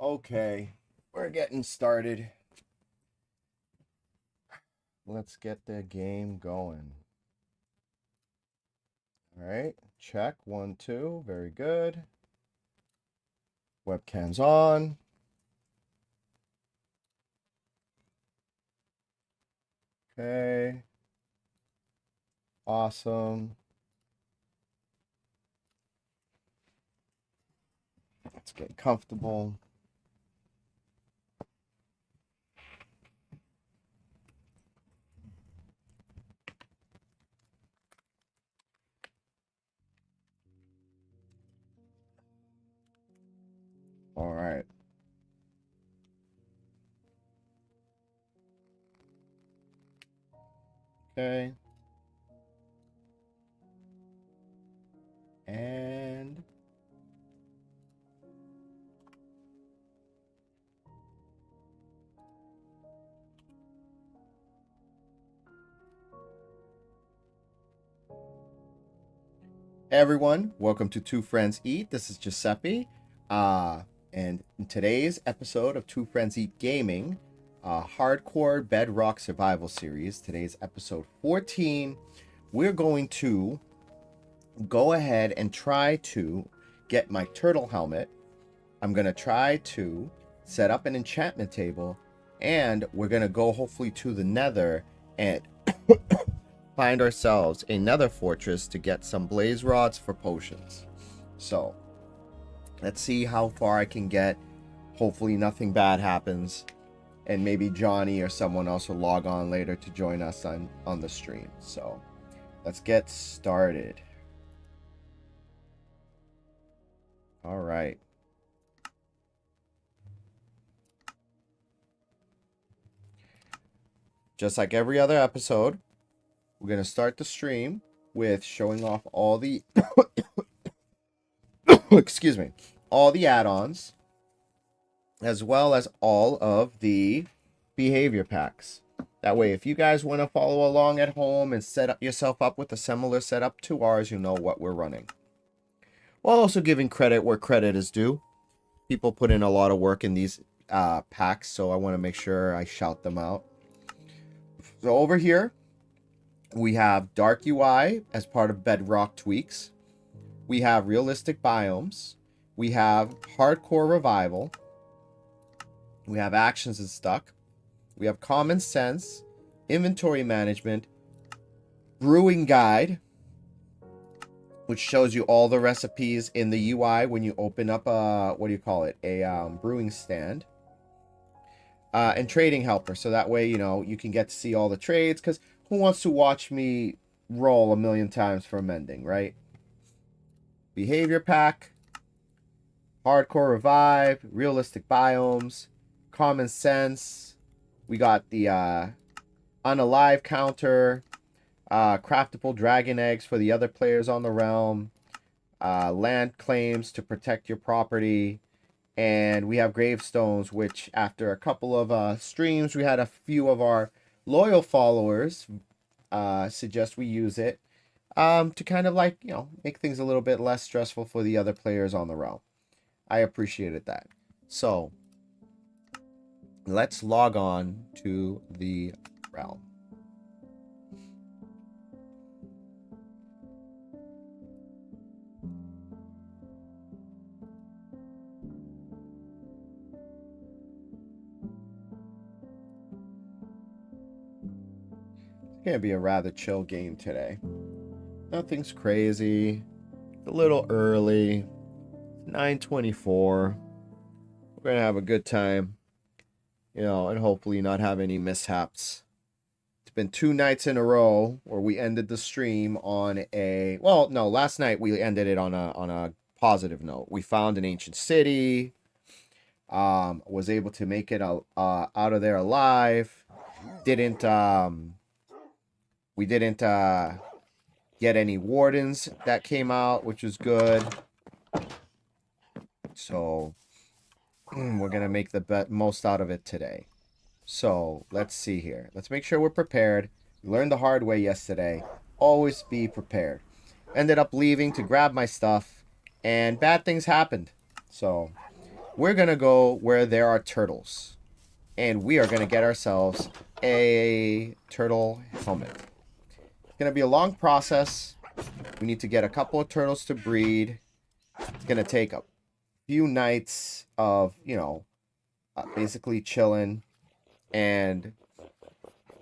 Okay, we're getting started. Let's get the game going. All right, check. 1, 2. Very good. Webcam's on. Okay. Awesome. Let's get comfortable. All right. Okay. And hey everyone, welcome to Two Friends Eat. This is Giuseppe. And in today's episode of Two Friends Eat Gaming, Hardcore Bedrock Survival Series, today's episode 14, we're going to go ahead and try to get my turtle helmet. I'm going to try to set up an enchantment table, and we're going to go hopefully to the nether and find ourselves a nether fortress to get some blaze rods for potions. So let's see how far I can get. Hopefully nothing bad happens, and maybe Johnny or someone else will log on later to join us on the stream. So let's get started. All right. Just like every other episode, we're going to start the stream with showing off all the excuse me, all the add-ons, as well as all of the behavior packs. That way, if you guys want to follow along at home and set up yourself up with a similar setup to ours, you know what we're running. While also giving credit where credit is due. People put in a lot of work in these packs, so I want to make sure I shout them out. So over here, we have Dark UI as part of Bedrock tweaks. We have realistic biomes. We have hardcore revival. We have actions and stuck. We have common sense, inventory management, brewing guide, which shows you all the recipes in the UI when you open up a, what do you call it? A brewing stand. And trading helper. So that way, you know, you can get to see all the trades, because who wants to watch me roll a million times for mending, right? Behavior pack, hardcore revive, realistic biomes, common sense. We got the unalive counter, craftable dragon eggs for the other players on the realm, land claims to protect your property, and we have gravestones, which after a couple of streams, we had a few of our loyal followers suggest we use it to kind of like, you know, make things a little bit less stressful for the other players on the realm. I appreciated that. So let's log on to the realm. It's gonna be a rather chill game today. Nothing's crazy. A little early. 9:24. We're gonna have a good time, you know, and hopefully not have any mishaps. It's been 2 nights in a row where we ended the stream on a, well, no, last night we ended it on a positive note. We found an ancient city. Was able to make it out of there alive. We didn't get any wardens that came out, which was good. So we're gonna make the most out of it today. So let's see here. Let's make sure we're prepared. We learned the hard way yesterday. Always be prepared. Ended up leaving to grab my stuff, and bad things happened. So we're going to go where there are turtles. And we are going to get ourselves a turtle helmet. It's going to be a long process. We need to get a couple of turtles to breed. It's going to take a few nights of, you know, basically chilling and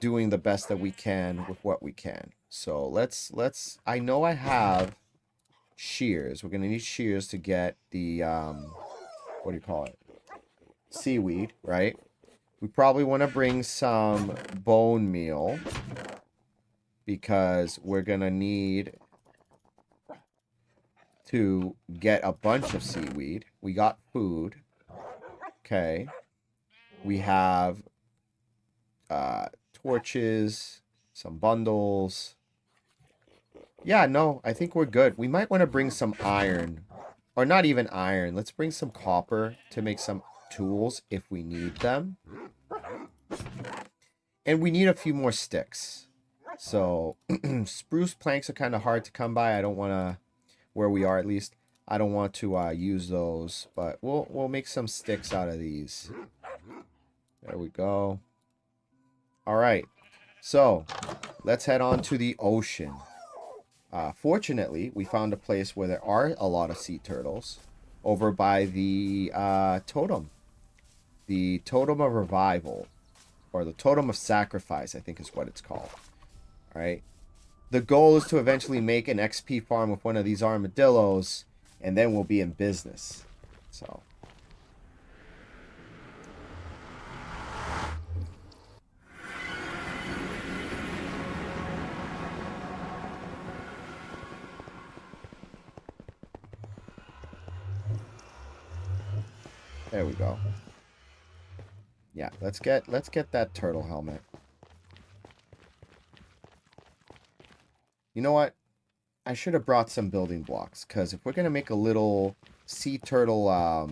doing the best that we can with what we can. So let's I know I have shears. We're going to need shears to get the what do you call it? Seaweed, right? We probably want to bring some bone meal because we're going to need to get a bunch of seaweed. We got food. Okay. We have torches, some bundles. Yeah, no, I think we're good. We might want to bring some iron. Or not even iron. Let's bring some copper to make some tools if we need them. And we need a few more sticks. So, spruce planks are kind of hard to come by. I don't want to, where we are at least, I don't want to use those. But we'll make some sticks out of these. There we go. All right. So, let's head on to the ocean. Fortunately, we found a place where there are a lot of sea turtles over by the totem. The totem of revival, or the totem of sacrifice, I think is what it's called. All right. The goal is to eventually make an XP farm with one of these armadillos, and then we'll be in business. So. There we go. Yeah, let's get that turtle helmet. You know what? I should have brought some building blocks, because if we're gonna make a little sea turtle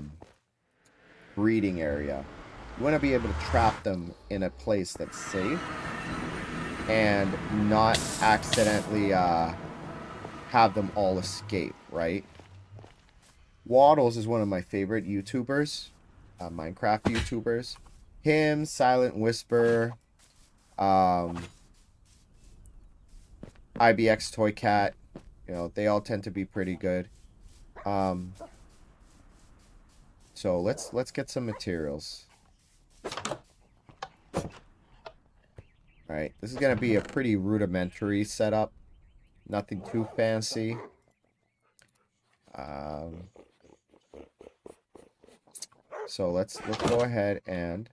breeding area, we want to be able to trap them in a place that's safe and not accidentally have them all escape, right? Waddles is one of my favorite YouTubers, Minecraft YouTubers. Him, Silent Whisper, IBX Toy Cat, you know, they all tend to be pretty good. So let's get some materials. All right, this is gonna be a pretty rudimentary setup, nothing too fancy. So let's go ahead and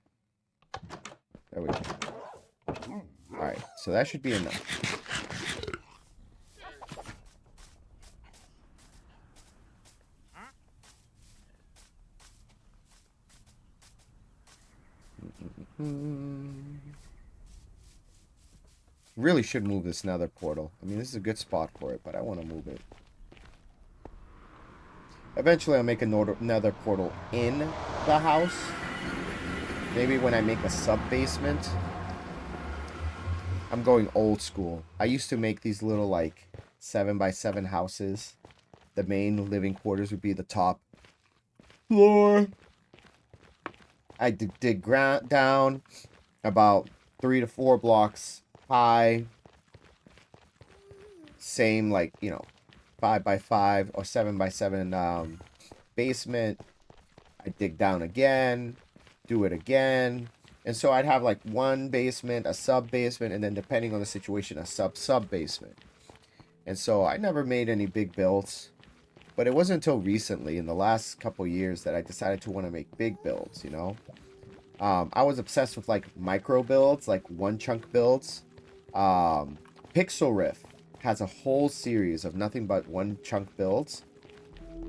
there we go. All right, so that should be enough. Really should move this nether portal. I mean, this is a good spot for it, but I want to move it. Eventually, I'll make a nether portal in the house. Maybe when I make a sub-basement. I'm going old school. I used to make these little, like, 7x7 houses. The main living quarters would be the top floor. I dig down about 3 to 4 blocks high. Same, like, you know, 5x5 or 7x7 basement. I dig down again, do it again. And so I'd have like one basement, a sub basement, and then depending on the situation, a sub basement. And so I never made any big builds, but it wasn't until recently in the last couple years that I decided to want to make big builds, you know. I was obsessed with like micro builds, like one chunk builds. Pixel Riff has a whole series of nothing but one chunk builds.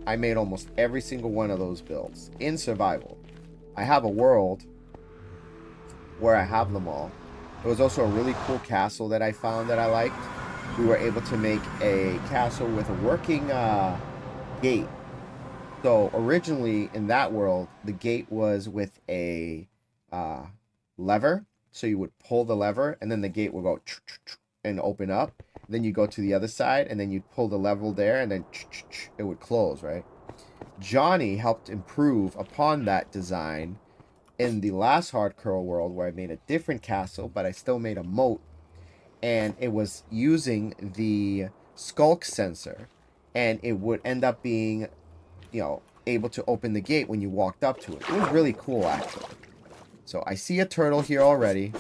I made almost every single one of those builds in survival. I have a world where I have them all. There was also a really cool castle that I found that I liked. We were able to make a castle with a working gate. So originally in that world, the gate was with a lever. So you would pull the lever and then the gate would go and open up. Then you go to the other side and then you'd pull the lever there and then it would close, right? Johnny helped improve upon that design in the last hardcore world, where I made a different castle, but I still made a moat, and it was using the skulk sensor, and it would end up being, you know, able to open the gate when you walked up to it. It was really cool, actually. So I see a turtle here already.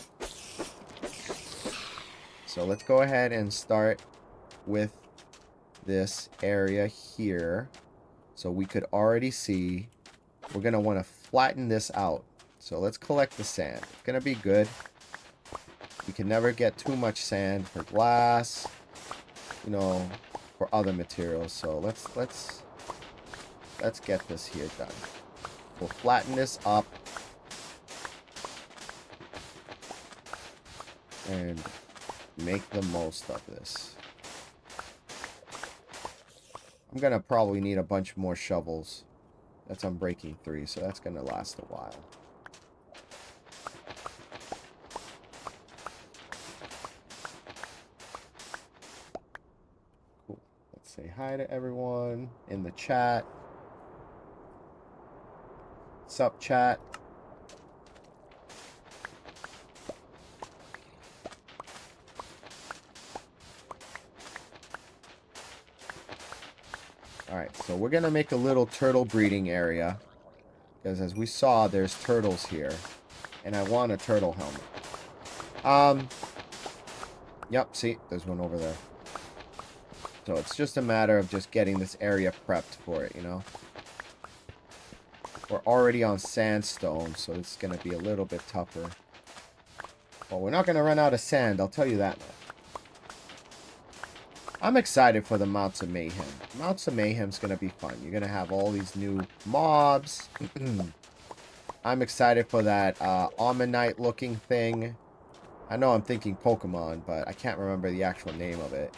So let's go ahead and start with this area here. So we could already see we're going to want to flatten this out. So let's collect the sand. It's going to be good. You can never get too much sand for glass, you know, for other materials. So let's get this here done. We'll flatten this up. And make the most of this. I'm going to probably need a bunch more shovels. That's Unbreaking 3, so that's going to last a while. Cool. Let's say hi to everyone in the chat. Sup, chat? Alright, so we're going to make a little turtle breeding area. Because as we saw, there's turtles here. And I want a turtle helmet. Yep, see, there's one over there. So it's just a matter of just getting this area prepped for it, you know. We're already on sandstone, so it's going to be a little bit tougher. Well, we're not going to run out of sand, I'll tell you that much. I'm excited for the Mounts of Mayhem. Mounts of Mayhem's going to be fun. You're going to have all these new mobs. I'm excited for that Ammonite looking thing. I know I'm thinking Pokemon, but I can't remember the actual name of it.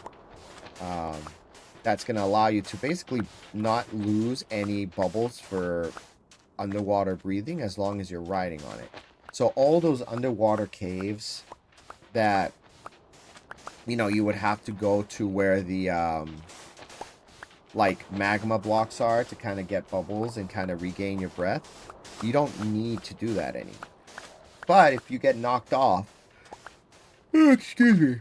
That's going to allow you to basically not lose any bubbles for underwater breathing as long as you're riding on it. So all those underwater caves that, you know, you would have to go to where the, like, magma blocks are to kind of get bubbles and kind of regain your breath. You don't need to do that anymore. But if you get knocked off, excuse me.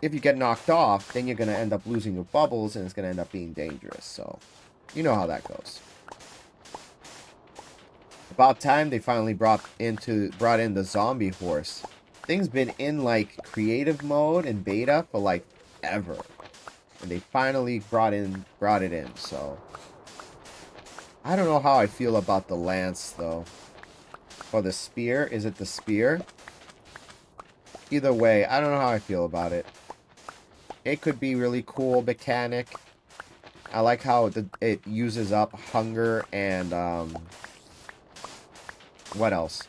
If you get knocked off, then you're going to end up losing your bubbles, and it's going to end up being dangerous. So, you know how that goes. About time they finally brought in the zombie horse. Thing's been in, like, creative mode and beta for, like, ever. And they finally brought it in, so. I don't know how I feel about the lance, though. Or the spear. Is it the spear? Either way, I don't know how I feel about it. It could be really cool mechanic. I like how it uses up hunger and, what else?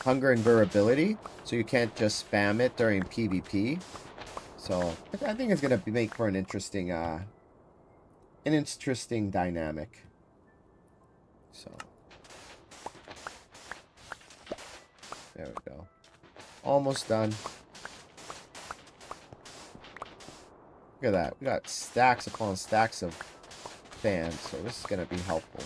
Hunger and durability. So you can't just spam it during PvP. So I think it's gonna make for an interesting dynamic. So there we go. Almost done. Look at that. We got stacks upon stacks of sand, so this is gonna be helpful.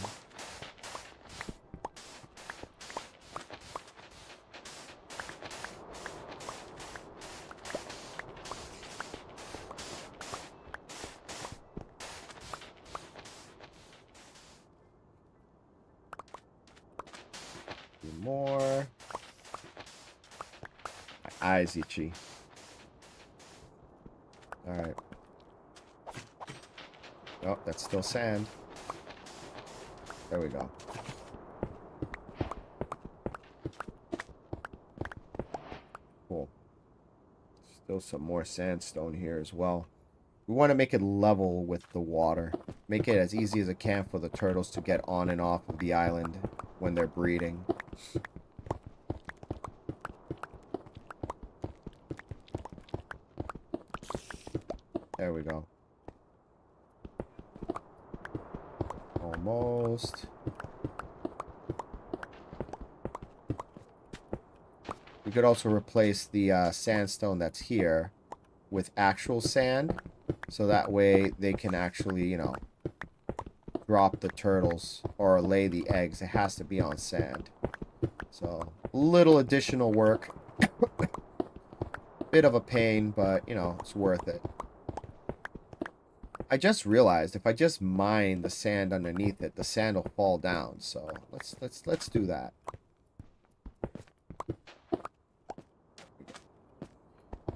More. My eyes itchy. Alright. Oh, that's still sand. There we go. Cool. Still some more sandstone here as well. We want to make it level with the water. Make it as easy as it can for the turtles to get on and off of the island when they're breeding. There we go. Almost. We could also replace the sandstone that's here with actual sand. So that way they can actually, you know, drop the turtles or lay the eggs. It has to be on sand. So, little additional work. Bit of a pain, but, you know, it's worth it. I just realized if I just mine the sand underneath it, the sand will fall down. So, let's do that.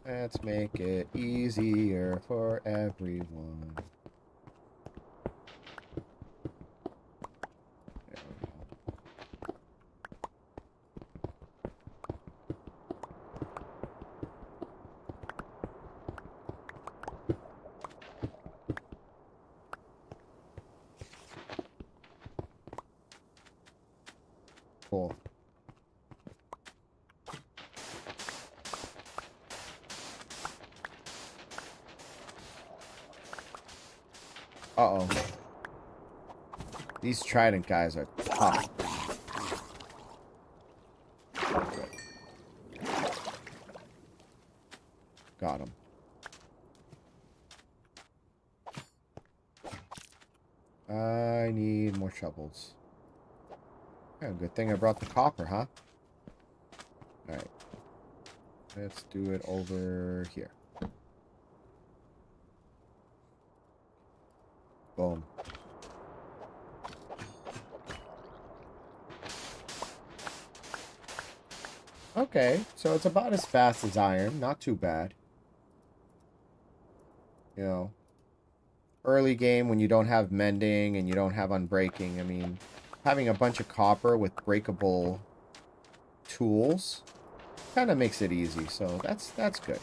Let's make it easier for everyone. There we go. Cool. Uh-oh. These trident guys are tough. Got him. I need more shovels. Yeah, good thing I brought the copper, huh? Alright. Let's do it over here. Boom. Okay, so it's about as fast as iron. Not too bad. You know, early game when you don't have mending and you don't have unbreaking. I mean, having a bunch of copper with breakable tools kind of makes it easy. So that's good.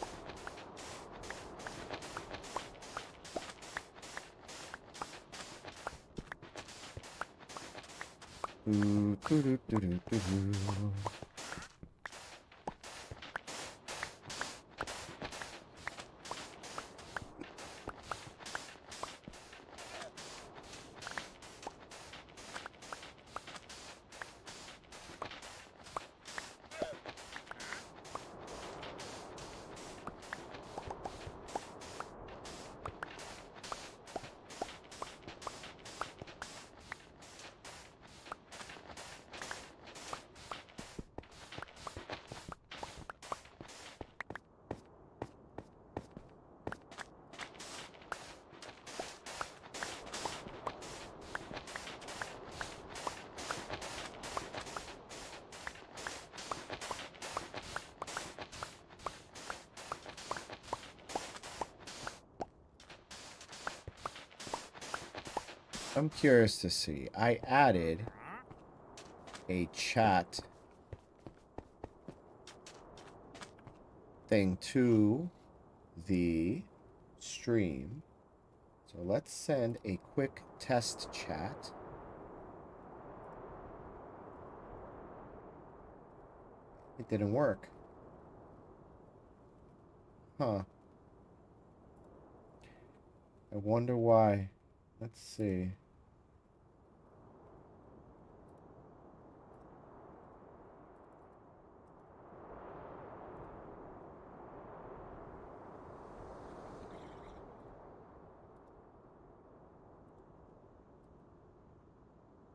I'm curious to see. I added a chat thing to the stream. So let's send a quick test chat. It didn't work. Huh. I wonder why. Let's see.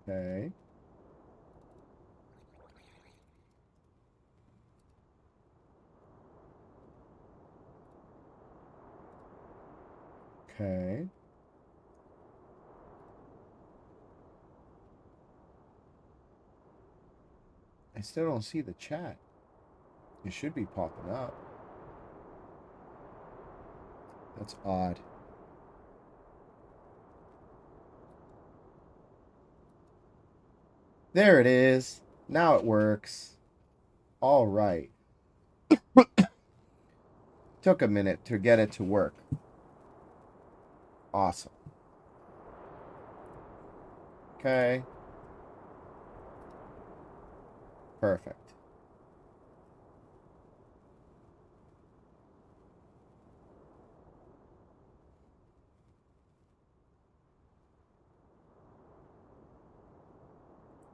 Okay. Okay. I still don't see the chat. It should be popping up. That's odd. There it is. Now it works. All right. Took a minute to get it to work. Awesome. Okay. Perfect.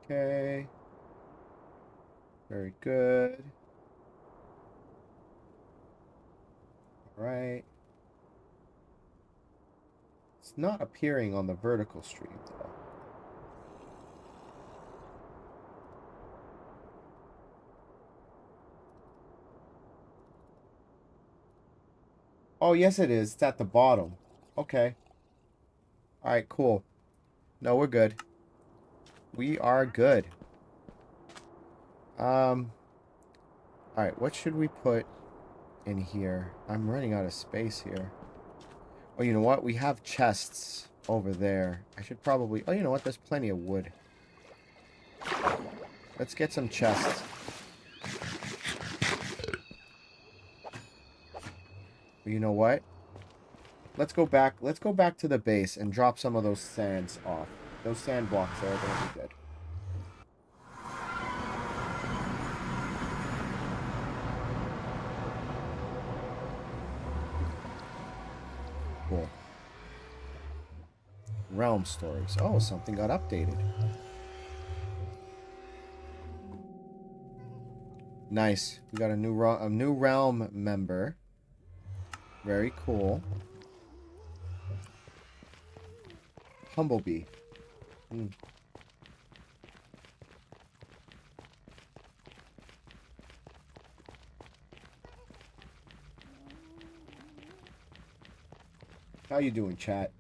Okay. Very good. All right. It's not appearing on the vertical stream, though. Oh, yes, it is. It's at the bottom. Okay. All right, cool. No, we're good. We are good. All right, what should we put in here? I'm running out of space here. Oh, you know what? We have chests over there. I should probably... Oh, you know what? There's plenty of wood. Let's get some chests. But you know what? Let's go back. Let's go back to the base and drop some of those sands off. Those sand blocks there are going to be good. Cool. Realm stories. Oh, something got updated. Nice. We got a new realm member. Very cool. Humblebee. Hmm. How you doing, chat?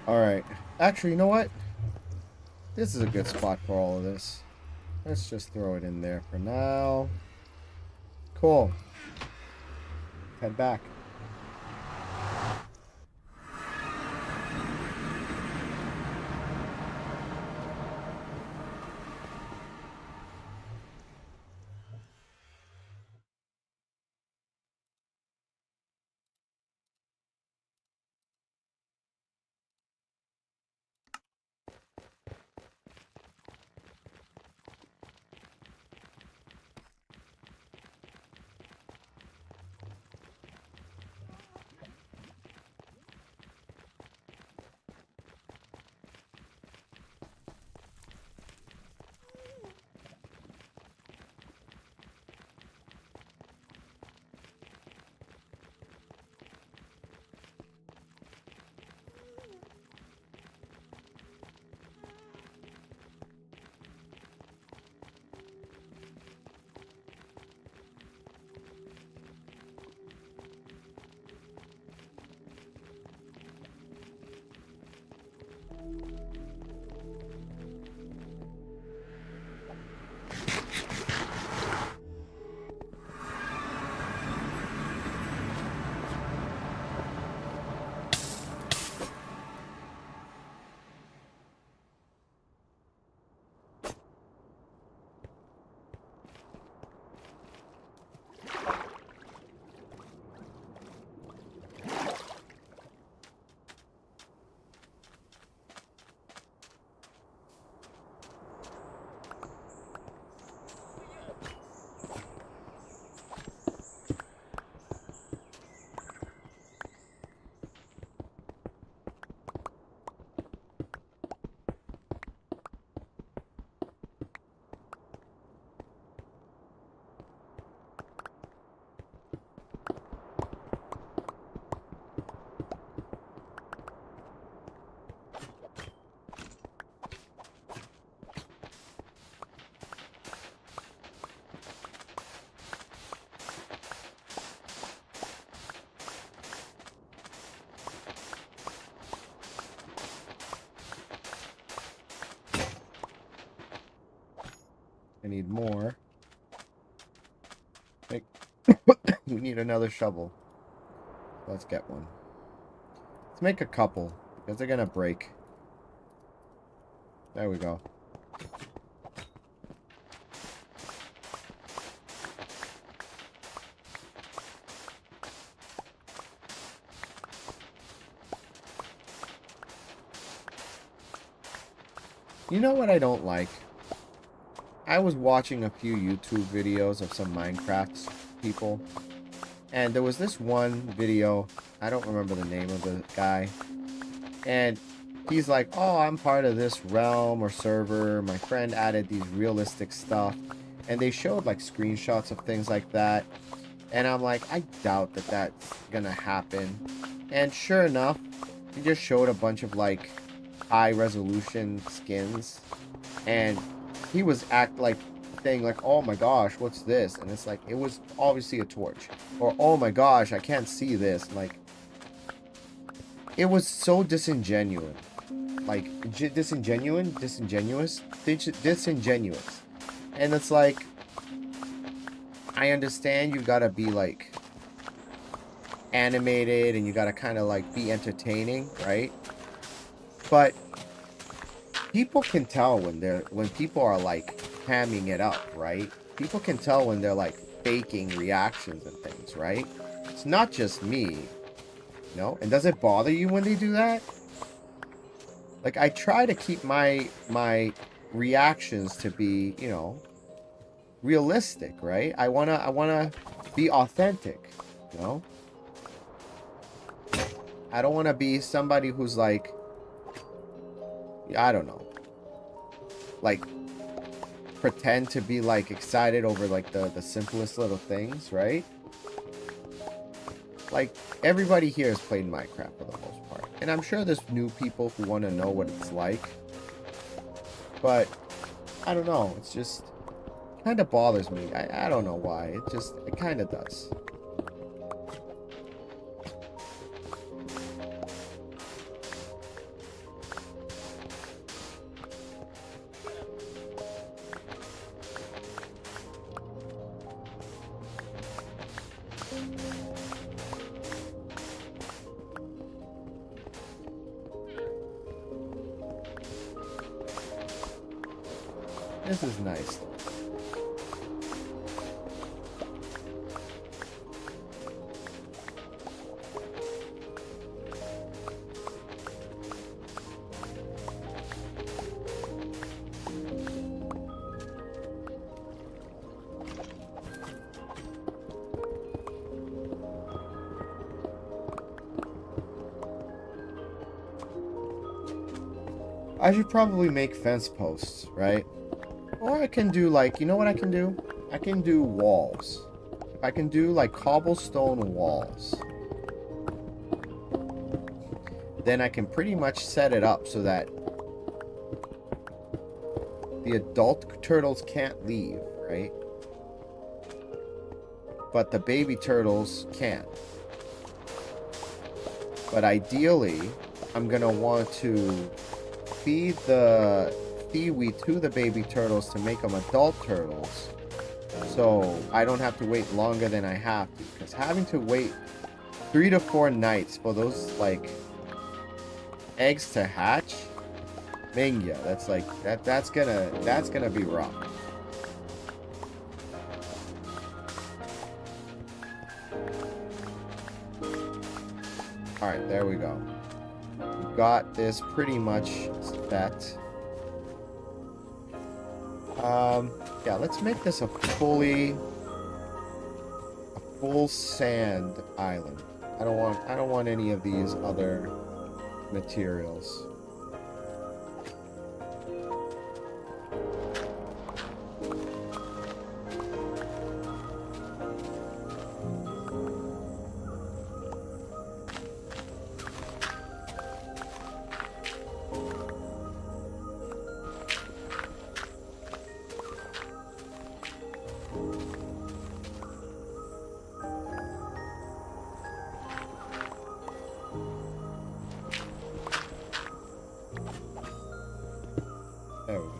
Alright. Actually, you know what? This is a good spot for all of this. Let's just throw it in there for now. Cool. Head back. I need more. We need another shovel. Let's get one. Let's make a couple, because they're gonna break. There we go. You know what I don't like? I was watching a few YouTube videos of some Minecraft people, and there was this one video, I don't remember the name of the guy, and he's like, oh, I'm part of this realm or server, my friend added these realistic stuff, and they showed like screenshots of things like that, and I'm like, I doubt that that's gonna happen. And sure enough, he just showed a bunch of like high resolution skins, and he was saying like, oh my gosh, what's this? And it's like, it was obviously a torch. Or, oh my gosh, I can't see this. Like, it was so disingenuous. Like, disingenuous. And it's like, I understand you gotta be like animated and you gotta kind of like be entertaining, right? But people can tell when people are like hamming it up, right? People can tell when they're like faking reactions and things, right? It's not just me, you know? And does it bother you when they do that? Like, I try to keep my reactions to be, you know, realistic, right? I wanna be authentic, you know? I don't wanna be somebody who's like, I don't know, like pretend to be like excited over like the simplest little things, right? Like, everybody here has played Minecraft for the most part, and I'm sure there's new people who want to know what it's like, but I don't know, it's just kind of bothers me. I don't know why, it kind of does. This is nice. I should probably make fence posts, right? Or I can do like, you know what I can do? I can do walls. I can do like cobblestone walls. Then I can pretty much set it up so that the adult turtles can't leave, right? But the baby turtles can. But ideally, I'm gonna want to feed the seaweed to the baby turtles to make them adult turtles, so I don't have to wait longer than I have to, because having to wait 3 to 4 nights for those like eggs to hatch, Mingya, that's like that's gonna be rough. All right, there we go. We've got this pretty much set. Yeah, let's make this a full sand island. I don't want any of these other materials. There we go.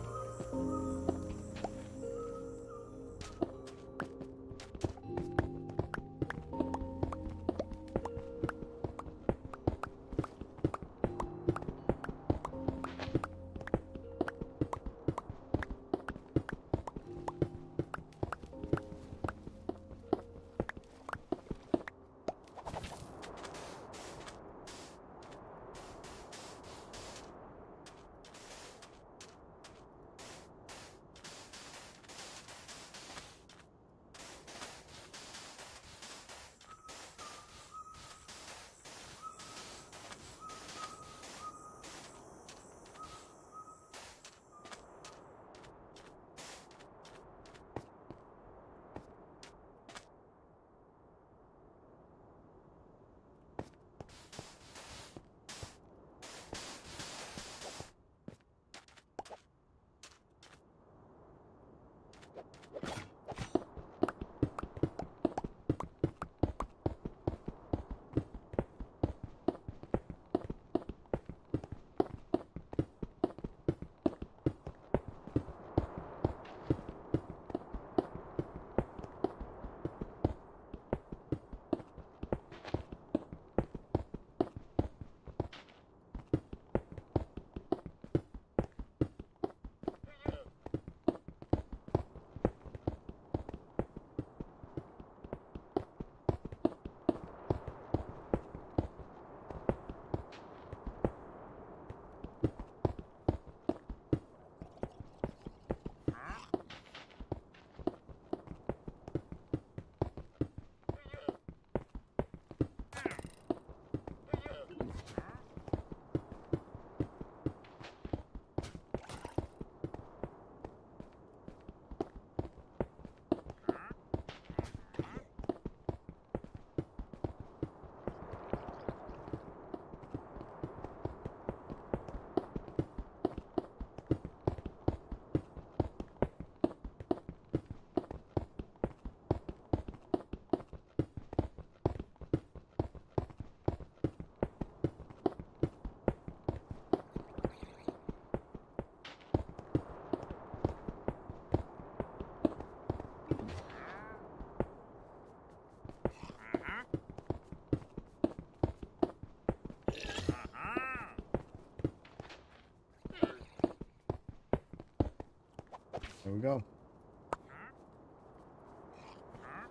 There we go.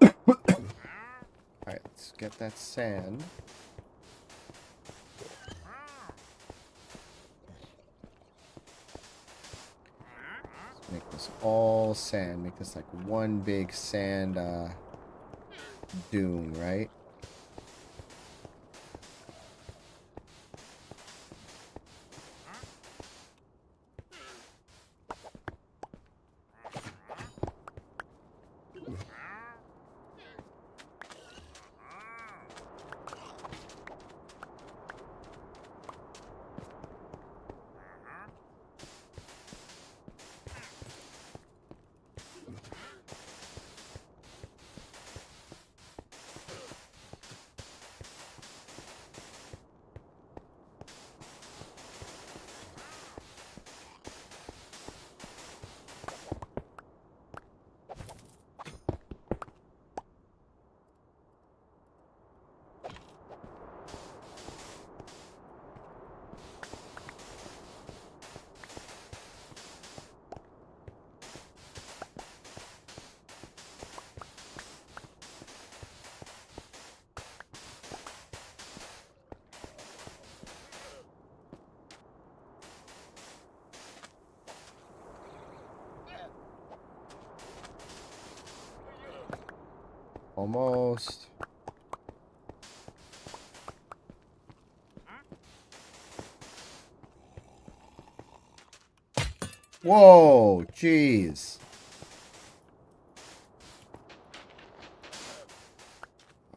Alright, let's get that sand. Let's make this all sand. Make this like one big sand dune, right? Almost. Whoa, jeez.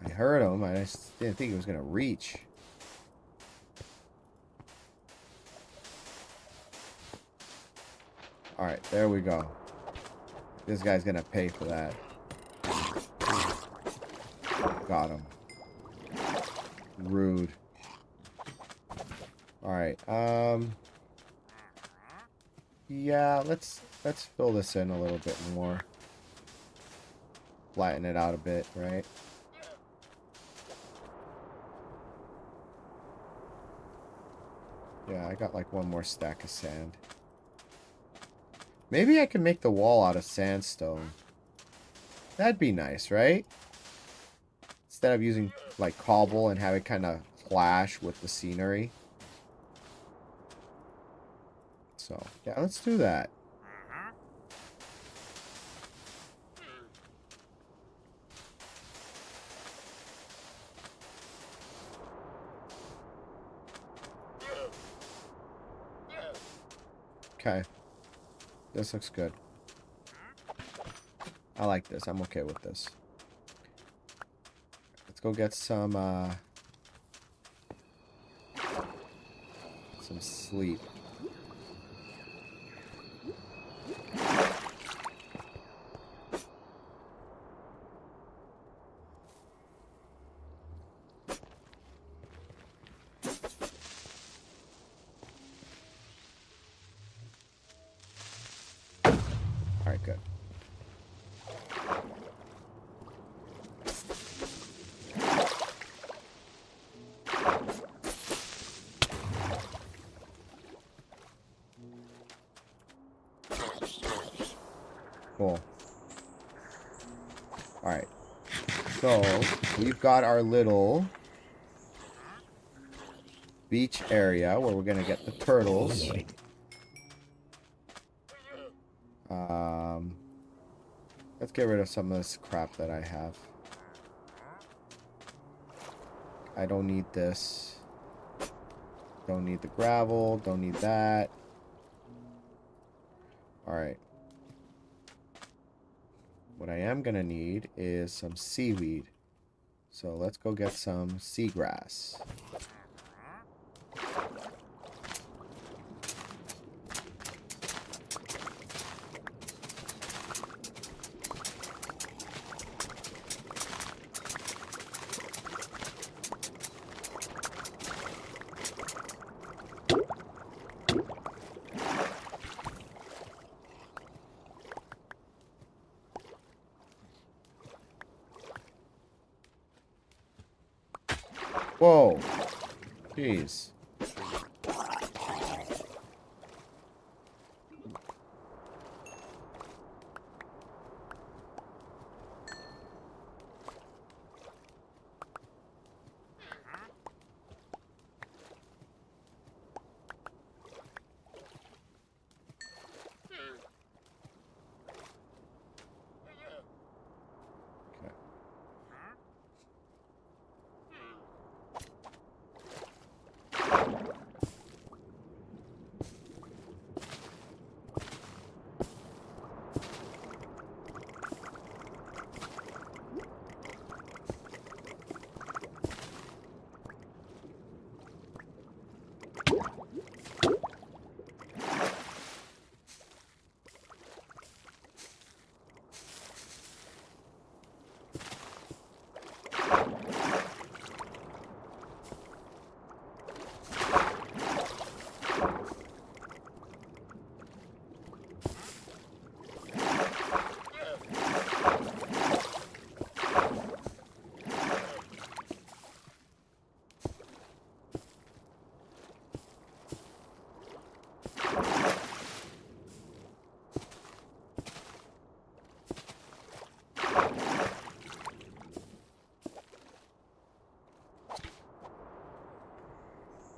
I heard him. I just didn't think he was going to reach. Alright, there we go. This guy's going to pay for that. Got him. Rude. Alright, yeah, let's fill this in a little bit more. Flatten it out a bit, right? Yeah, I got like one more stack of sand. Maybe I can make the wall out of sandstone. That'd be nice, right? Instead of using like cobble and have it kind of clash with the scenery. So, yeah, let's do that. Okay. This looks good. I like this. I'm okay with this. Let's go get some sleep. Alright, good. Cool. Alright. So, we've got our little beach area where we're gonna get the turtles. Let's get rid of some of this crap that I have. I don't need this. Don't need the gravel. Don't need that. Alright. What I am gonna need is some seaweed. So let's go get some seagrass. Whoa. Jeez.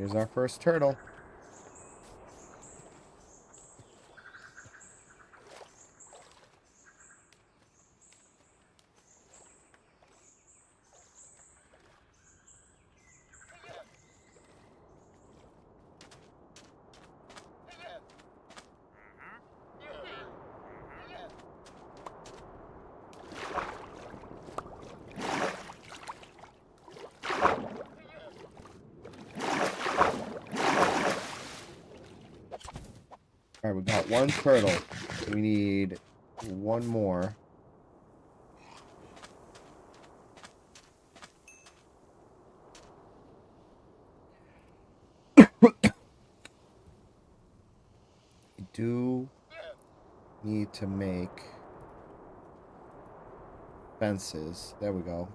Here's our first turtle. Alright, we got one turtle. We need one more. We do need to make fences. There we go.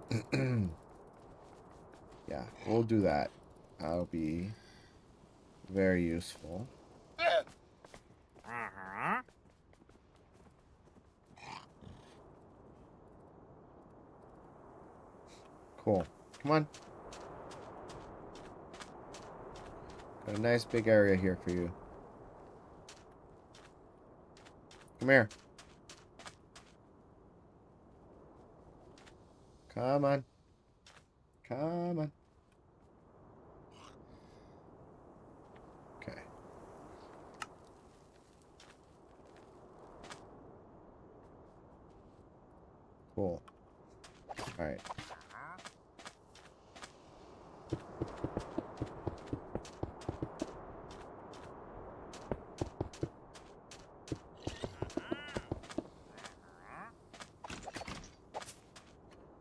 Yeah, we'll do that. That'll be very useful. Cool. Come on. Got a nice big area here for you. Come here. Come on. Come on. Okay. Cool. All right.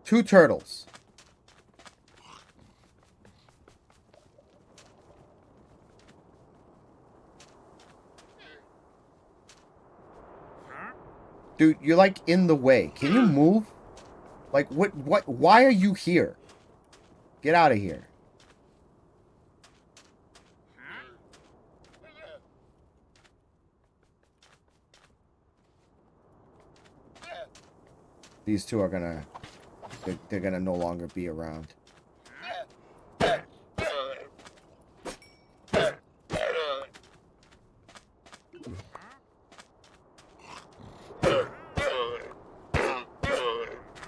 Two turtles. Dude, you're like in the way. Can you move? Like, why are you here? Get out of here. These two are gonna... They're gonna no longer be around.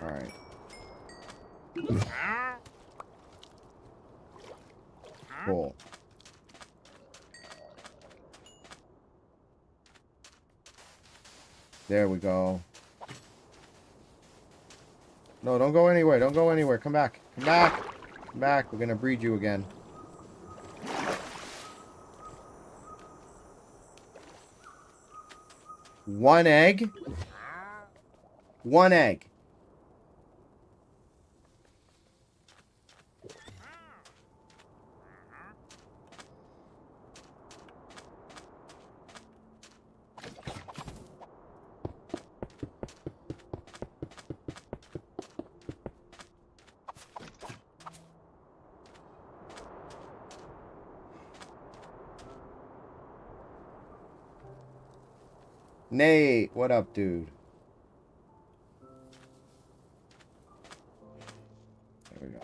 Alright. Cool. There we go. No, don't go anywhere. Don't go anywhere. Come back. Come back. Come back. We're gonna breed you again. One egg? One egg. Nate, what up, dude? There we go.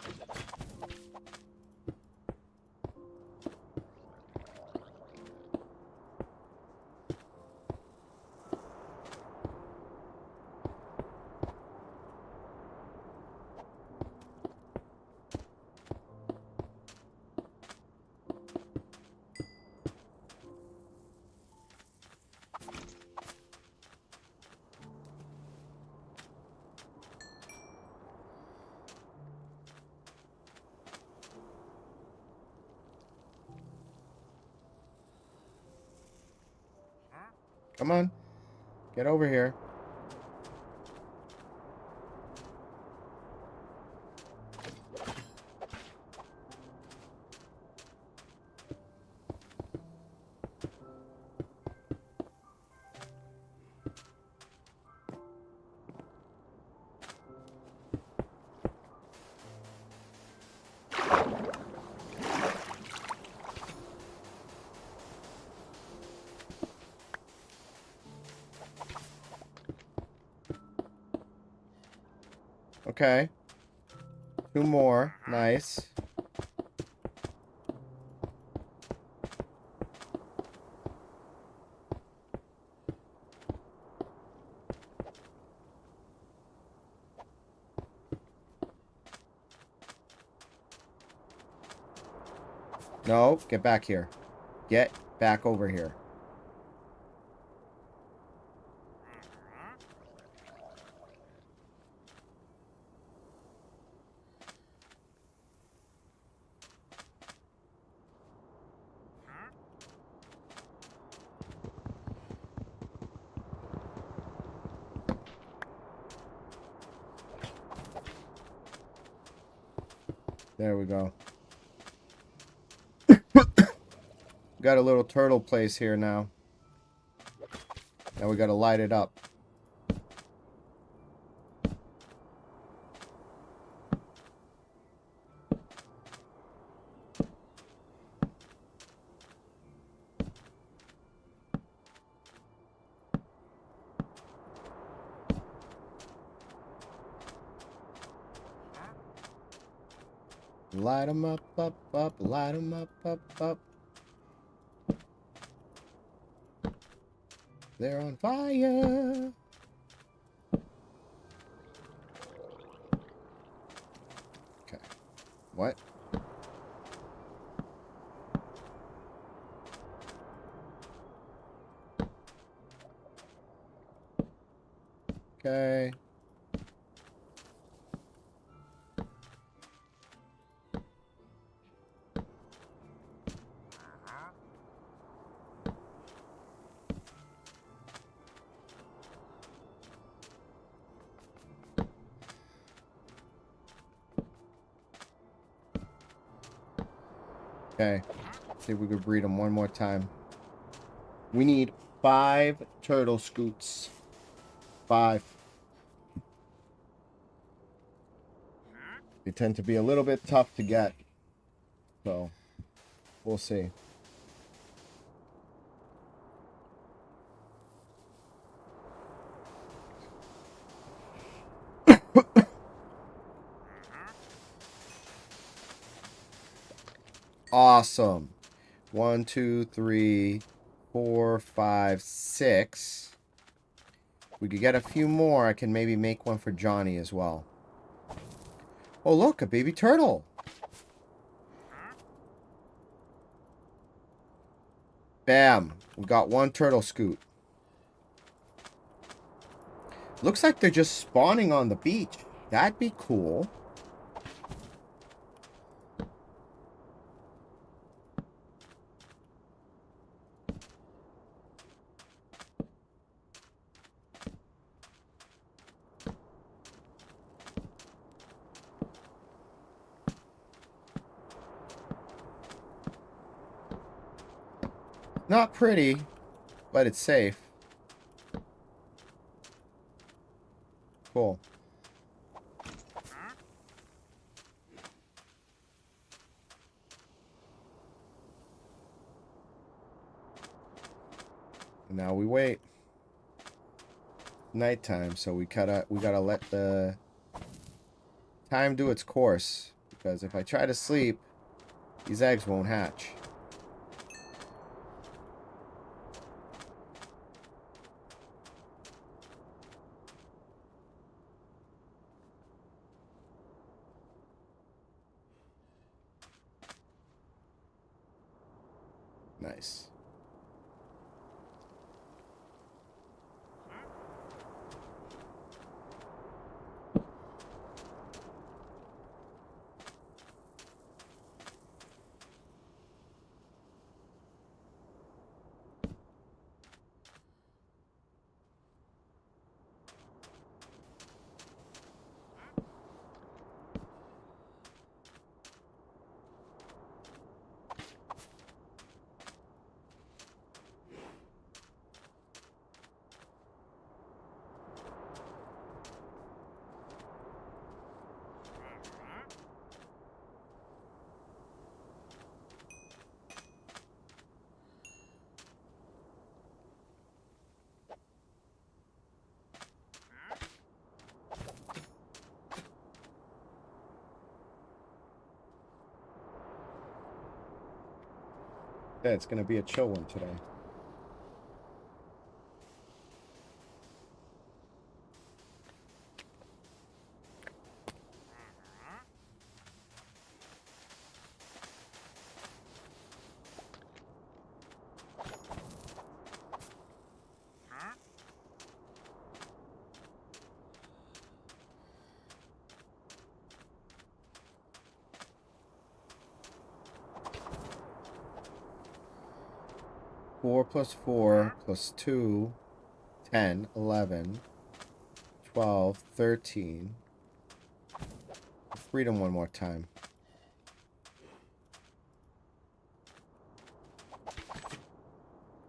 Come on. Get over here. Okay. Two more. Nice. No, get back here. Get back over here. There we go. Got a little turtle place here now. Now we gotta light it up. Light them up, up, light them up. They're on fire. Okay. What? Okay. Okay. See if we could breed them one more time. We need 5 turtle scoots. 5. They tend to be a little bit tough to get. So, we'll see. Awesome. 1, 2, 3, 4, 5, 6. We could get a few more. I can maybe make one for Johnny as well. Oh, look, a baby turtle. Bam. We got 1 turtle scoot. Looks like they're just spawning on the beach. That'd be cool. Not pretty, but it's safe. Cool. Now we wait. Nighttime, so we gotta let the time do its course. Because if I try to sleep, these eggs won't hatch. Nice. Yeah, it's gonna be a chill one today. 4 plus 4 plus 2, 10, 11, 12, 13. Freedom one more time.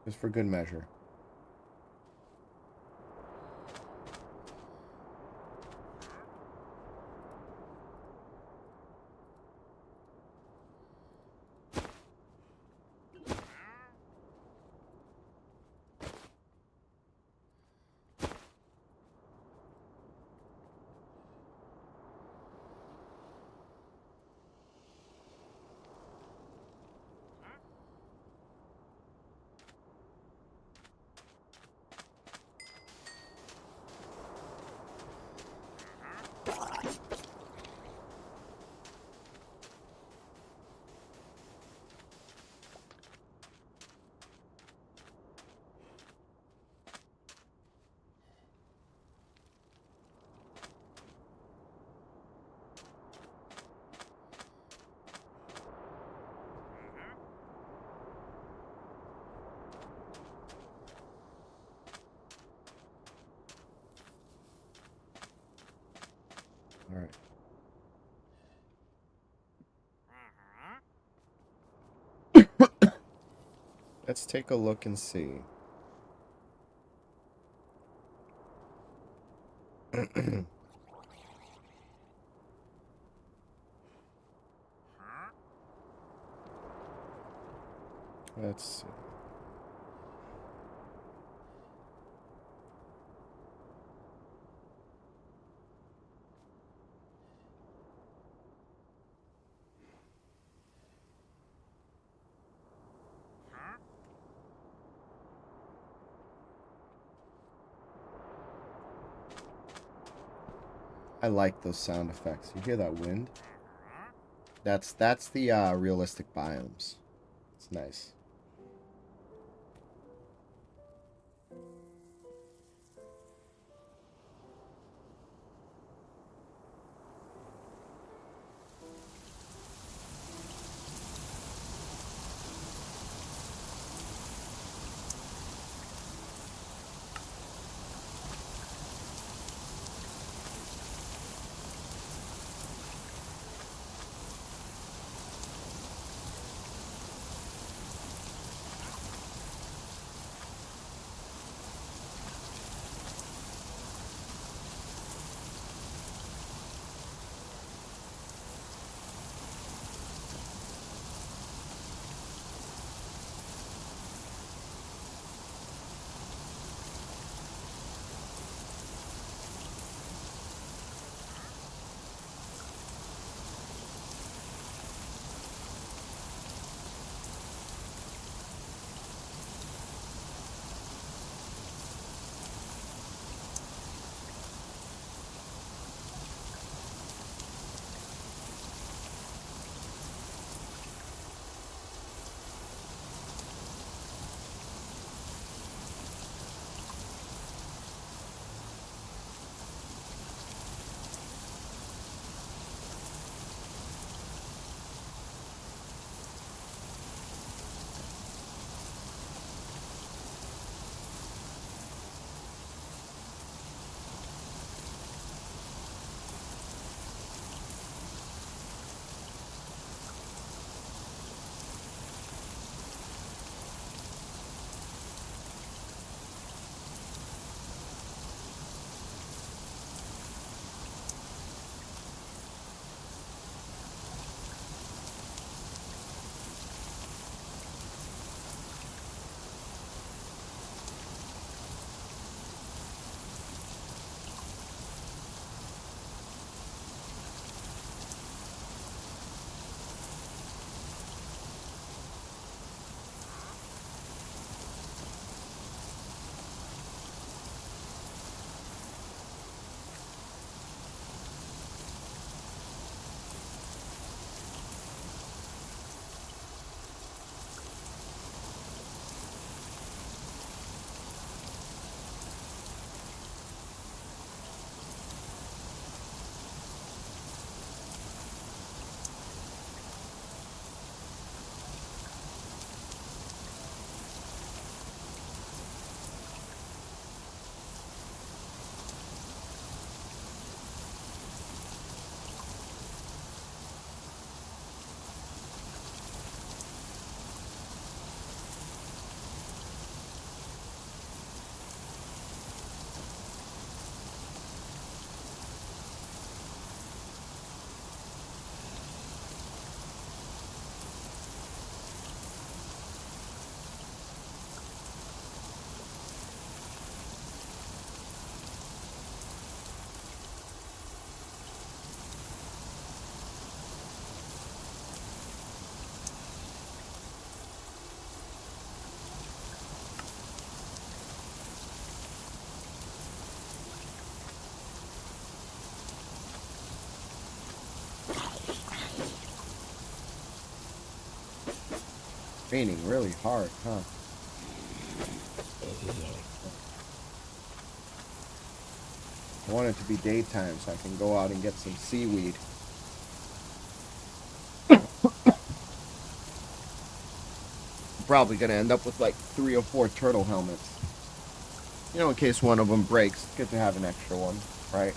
Just for good measure. All right. Let's take a look and see. Let's see. I like those sound effects. You hear that wind? That's the realistic biomes. It's nice. Raining really hard, huh? I want it to be daytime so I can go out and get some seaweed. I'm probably gonna end up with like 3 or 4 turtle helmets. You know, in case one of them breaks, it's good to have an extra one, right?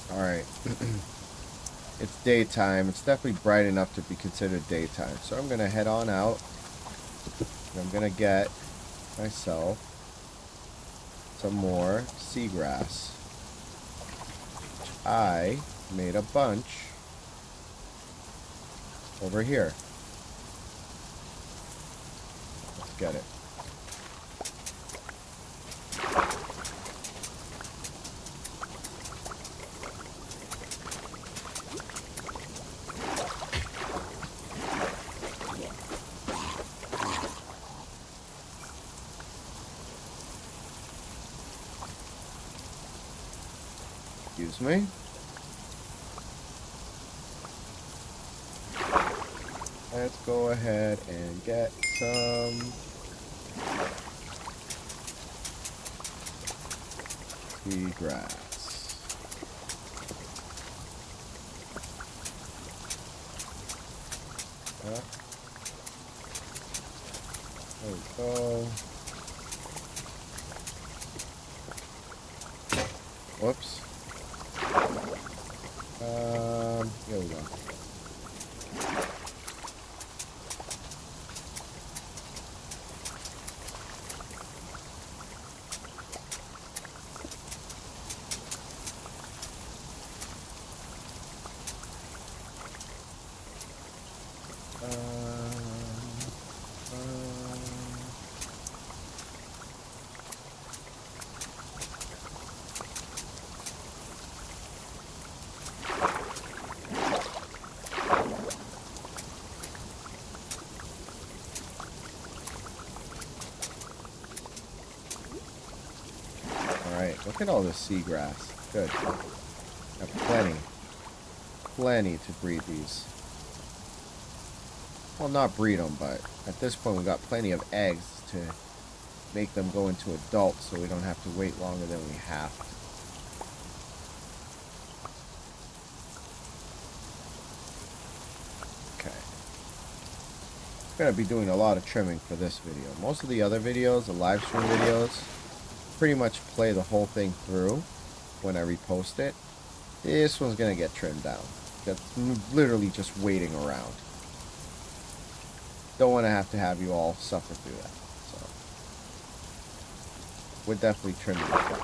Alright. It's daytime. It's definitely bright enough to be considered daytime. So I'm going to head on out. And I'm going to get myself some more seagrass. I made a bunch over here. Let's get it. Excuse me. Let's go ahead and get some seagrass. There we go. Whoops. Here we go. Look at all this seagrass. Good. Got plenty to breed these. Well, not breed them, but at this point we got plenty of eggs to make them go into adults, so we don't have to wait longer than we have to. Okay. I'm going to be doing a lot of trimming for this video. Most of the other videos, the live stream videos, pretty much play the whole thing through when I repost it. This one's gonna get trimmed down. That's literally just waiting around. Don't want to have you all suffer through that. So we're definitely trimming it down.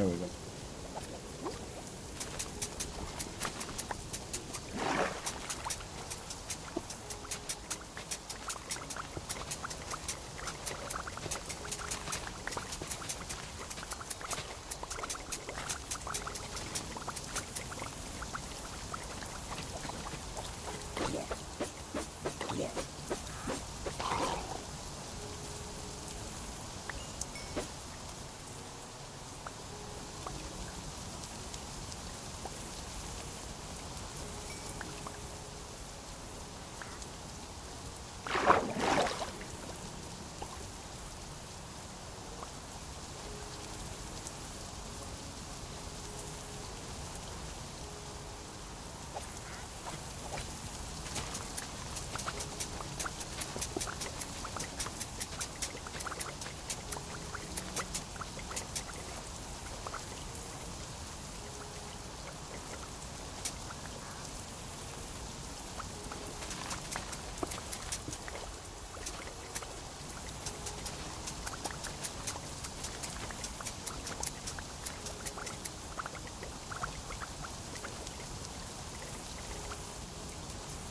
There we go.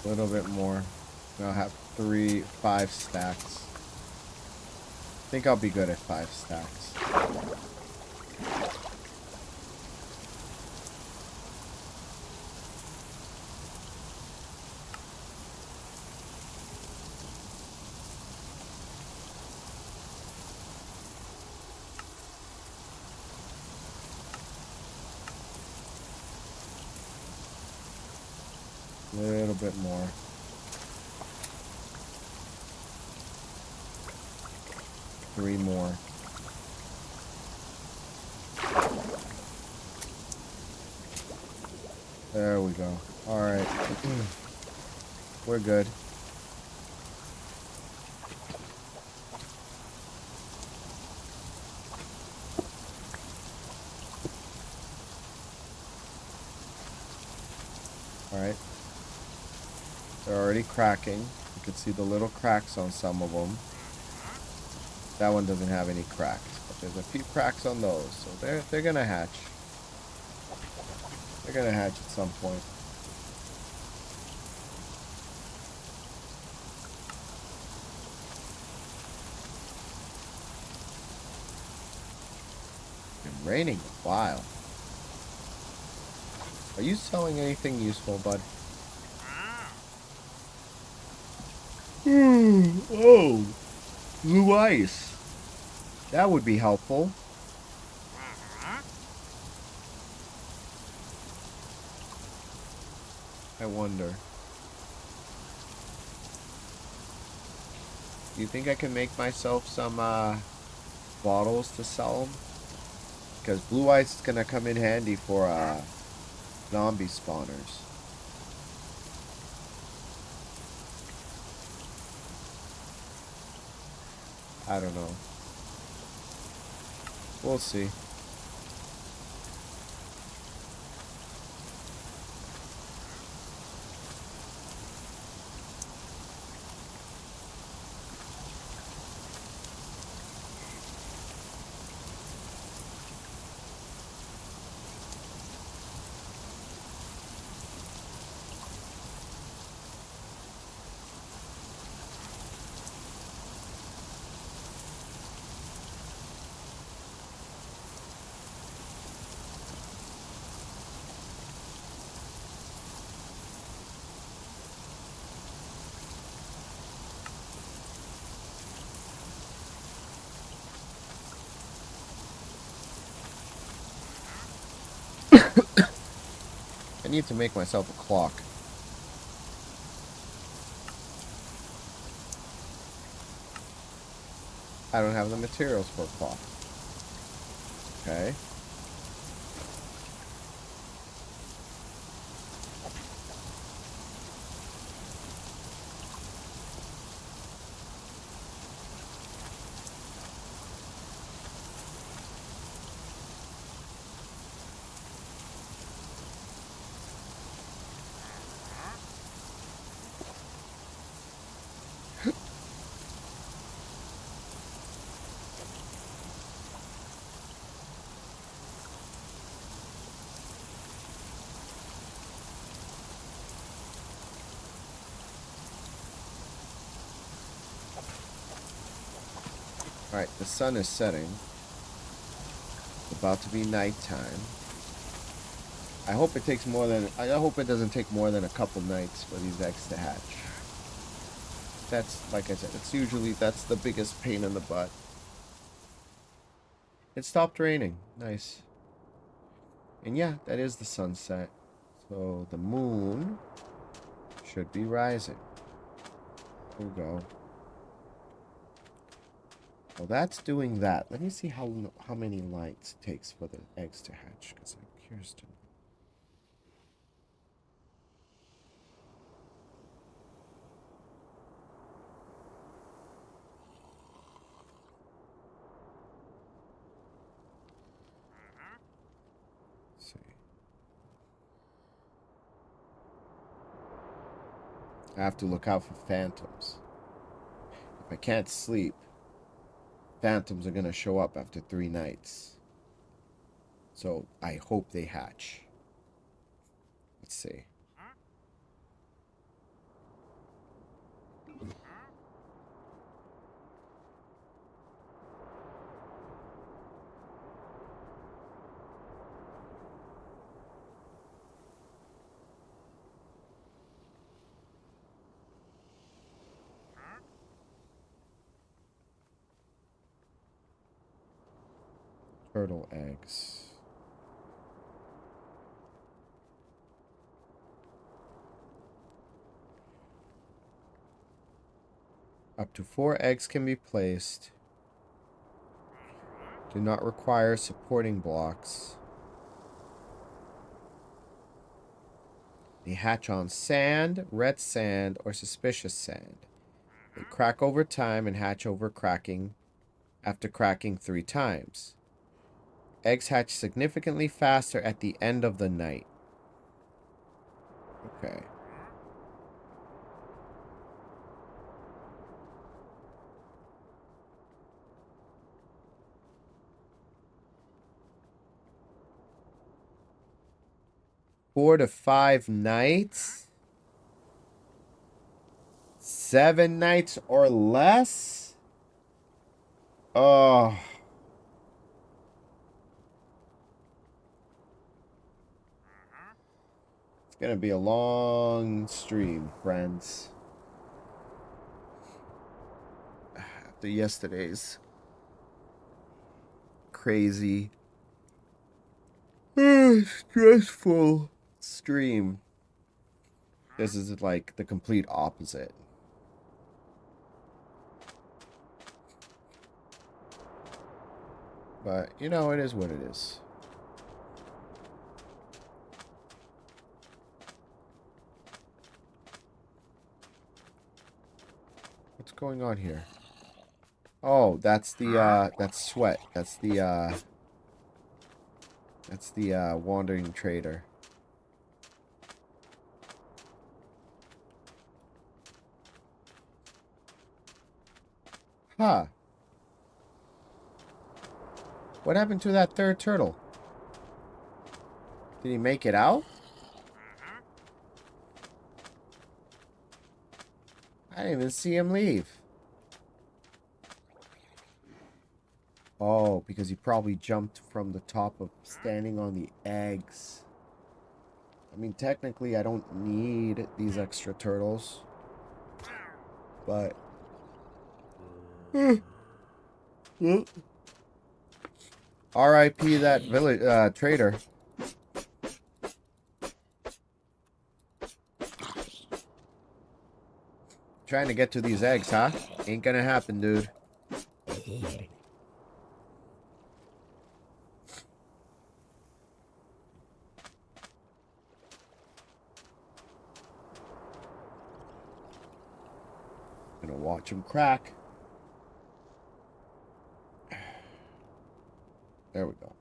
A little bit more. I'll have 5 stacks. I think I'll be good at 5 stacks. A little bit more. Three more. There we go. Alright. We're good. Alright. They're already cracking. You can see the little cracks on some of them. That one doesn't have any cracks, but there's a few cracks on those, so they're gonna hatch. They're gonna hatch at some point. It's been raining a while. Are you selling anything useful, bud? Oh, blue ice. That would be helpful. I wonder. Do you think I can make myself some bottles to sell them? Because blue ice is going to come in handy for zombie spawners. I don't know. We'll see. I need to make myself a clock. I don't have the materials for a clock. Okay. Alright, the sun is setting. It's about to be nighttime. I hope it takes more than... I hope it doesn't take more than a couple nights for these eggs to hatch. That's, like I said, it's usually... That's the biggest pain in the butt. It stopped raining. Nice. And yeah, that is the sunset. So the moon should be rising. Here we go. Well, that's doing that. Let me see how many lights it takes for the eggs to hatch, because I'm curious to know. Let's see. I have to look out for phantoms. If I can't sleep, phantoms are going to show up after 3 nights. So I hope they hatch. Let's see. Turtle eggs. Up to 4 eggs can be placed. Do not require supporting blocks. They hatch on sand, red sand, or suspicious sand. They crack over time and hatch over cracking after cracking 3 times. Eggs hatch significantly faster at the end of the night. Okay. Four to 5 nights? 7 nights or less? Oh. It's gonna be a long stream, friends. After yesterday's crazy, stressful stream. This is like the complete opposite. But, you know, it is what it is. What's going on here? Oh, that's the, that's Sweat. That's the wandering trader. Huh. What happened to that third turtle? Did he make it out? I didn't even see him leave. Oh, because he probably jumped from the top of standing on the eggs. I mean, technically, I don't need these extra turtles. But... R.I.P. that village trader. Trying to get to these eggs, huh? Ain't gonna happen, dude. Gonna watch him crack. There we go.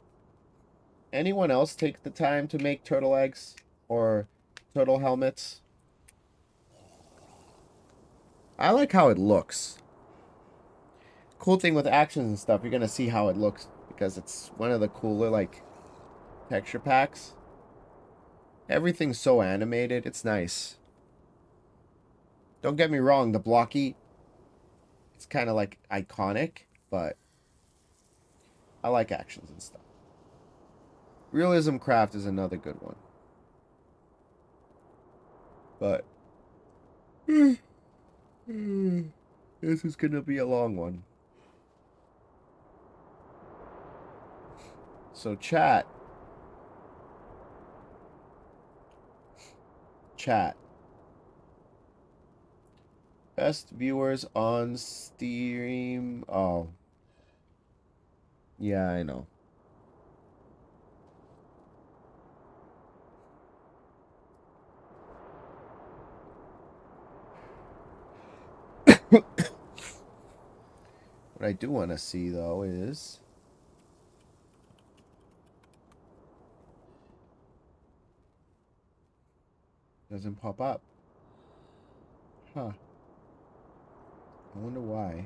Anyone else take the time to make turtle eggs or turtle helmets? I like how it looks. Cool thing with actions and stuff, you're gonna see how it looks because it's one of the cooler like texture packs. Everything's so animated, it's nice. Don't get me wrong, the blocky, it's kind of like iconic, but I like actions and stuff. Realism Craft is another good one. But this is gonna be a long one. So chat. Best viewers on Steam. Oh. Yeah, I know. What I do want to see, though, is... Doesn't pop up. Huh. I wonder why.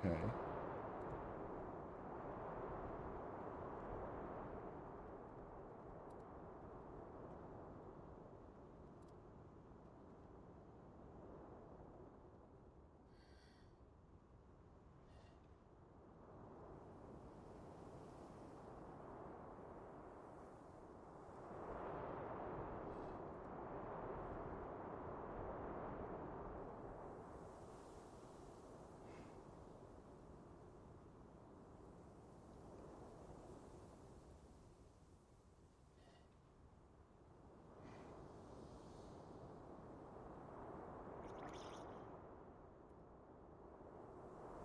Okay.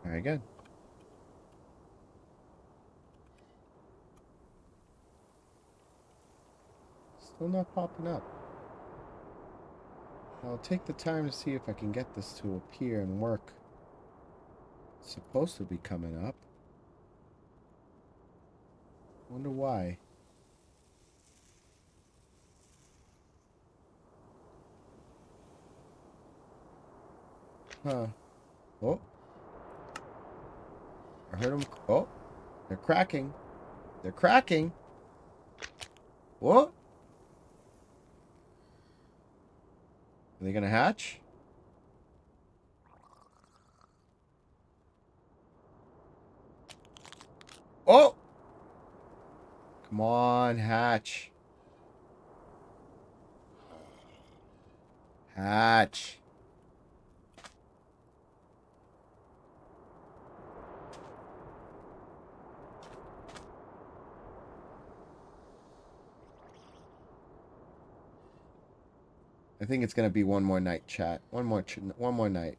Very good. Still not popping up. I'll take the time to see if I can get this to appear and work. It's supposed to be coming up. Wonder why. Huh. Oh. I heard them. Oh. They're cracking. They're cracking. What? Are they gonna hatch? Oh! Come on, hatch. Hatch. I think it's gonna be one more night, chat. One more night.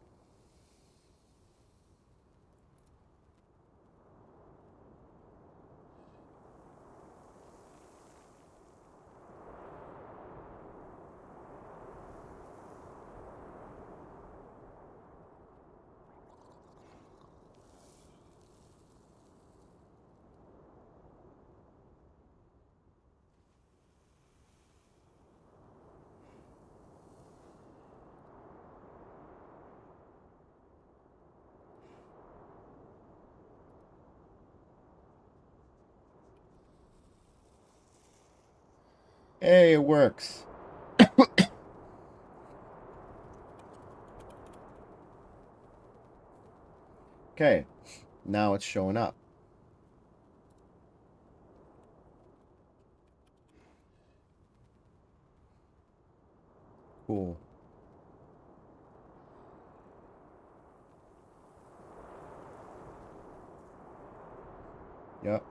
Hey, it works. Okay, now it's showing up. Cool. Yep.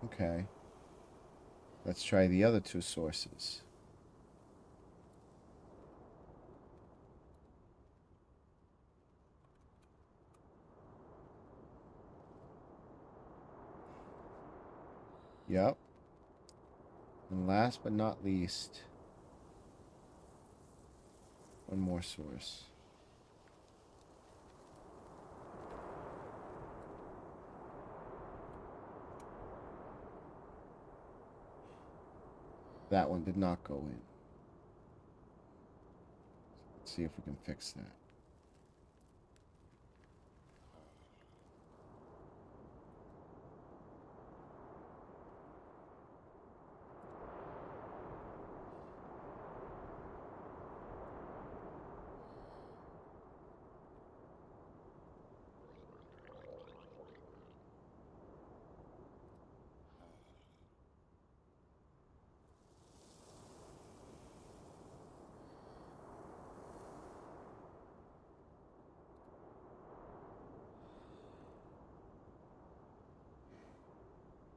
Okay. Let's try the other two sources. Yep. And last but not least, one more source. That one did not go in. Let's see if we can fix that.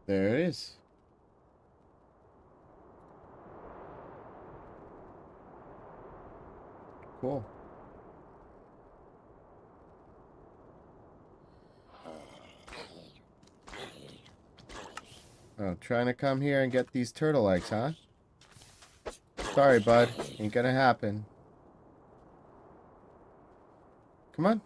There it is. Cool. Oh, trying to come here and get these turtle eggs, huh? Sorry, bud. Ain't gonna happen. Come on.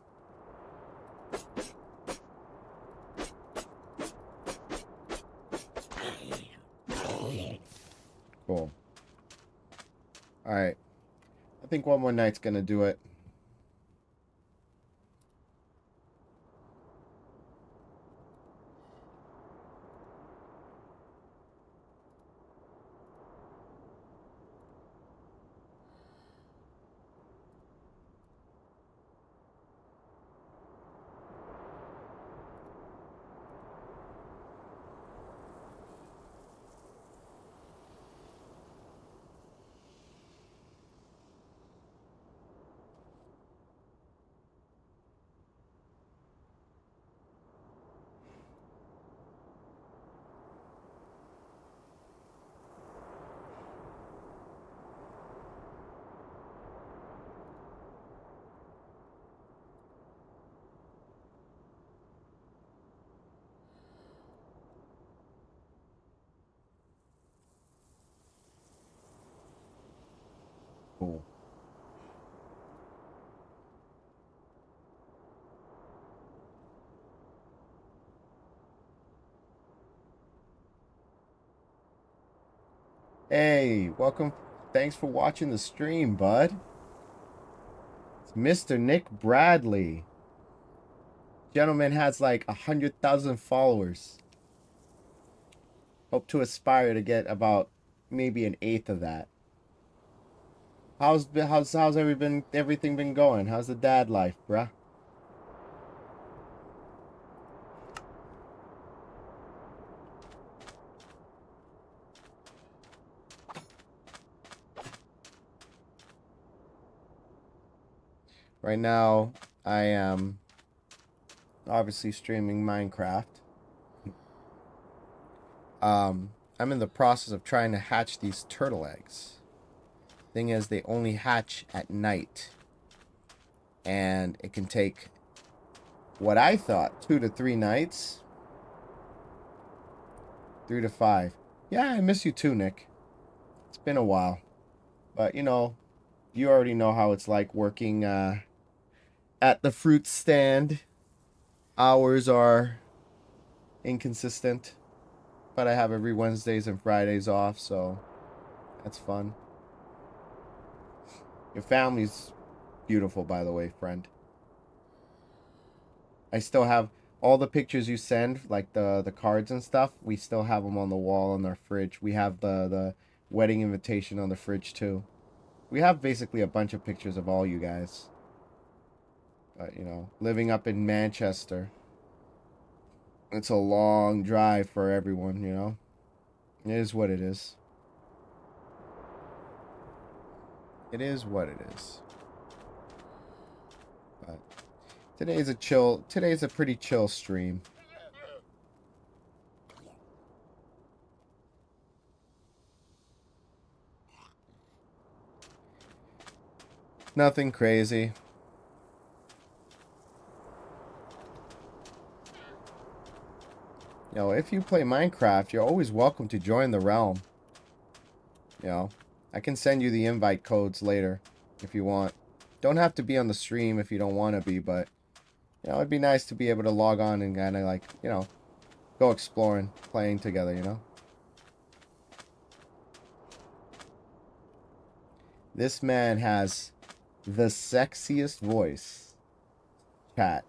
Cool. Alright. I think one more night's gonna do it. Cool. Hey, welcome. Thanks for watching the stream, bud. It's Mr. Nick Bradley. Gentleman has like 100,000 followers. Hope to aspire to get about maybe an eighth of that. How's everything been going? How's the dad life, bruh? Right now, I am obviously streaming Minecraft. I'm in the process of trying to hatch these turtle eggs. Thing is, they only hatch at night. And it can take what I thought 2 to 3 nights. 3 to 5. Yeah, I miss you too, Nick. It's been a while. But, you know, you already know how it's like working at the fruit stand. Hours are inconsistent. But I have every Wednesdays and Fridays off, so that's fun. Your family's beautiful, by the way, friend. I still have all the pictures you send, like the cards and stuff. We still have them on the wall on our fridge. We have the wedding invitation on the fridge too. We have basically a bunch of pictures of all you guys. But, you know, living up in Manchester, it's a long drive for everyone, you know. It is what it is. It is what it is. But today's a pretty chill stream. Nothing crazy. You know, if you play Minecraft, you're always welcome to join the realm. You know, I can send you the invite codes later if you want. Don't have to be on the stream if you don't want to be, but, you know, it'd be nice to be able to log on and kind of like, you know, go exploring, playing together, you know? This man has the sexiest voice. Chat.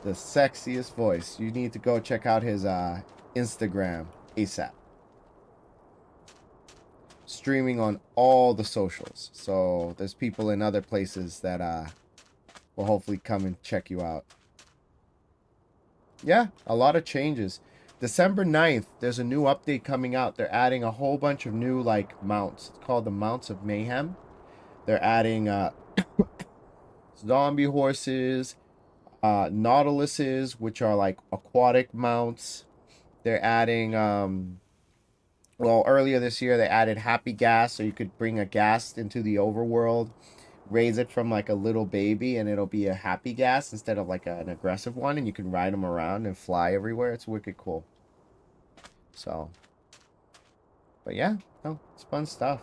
The sexiest voice. You need to go check out his Instagram ASAP. Streaming on all the socials. So there's people in other places that will hopefully come and check you out. Yeah, a lot of changes. December 9th, there's a new update coming out. They're adding a whole bunch of new like mounts. It's called the Mounts of Mayhem. They're adding zombie horses, nautiluses, which are like aquatic mounts. They're adding, well, earlier this year they added happy gas, so you could bring a gas into the overworld, raise it from like a little baby, and it'll be a happy gas instead of like an aggressive one, and you can ride them around and fly everywhere. It's wicked cool. So, but yeah, no, it's fun stuff.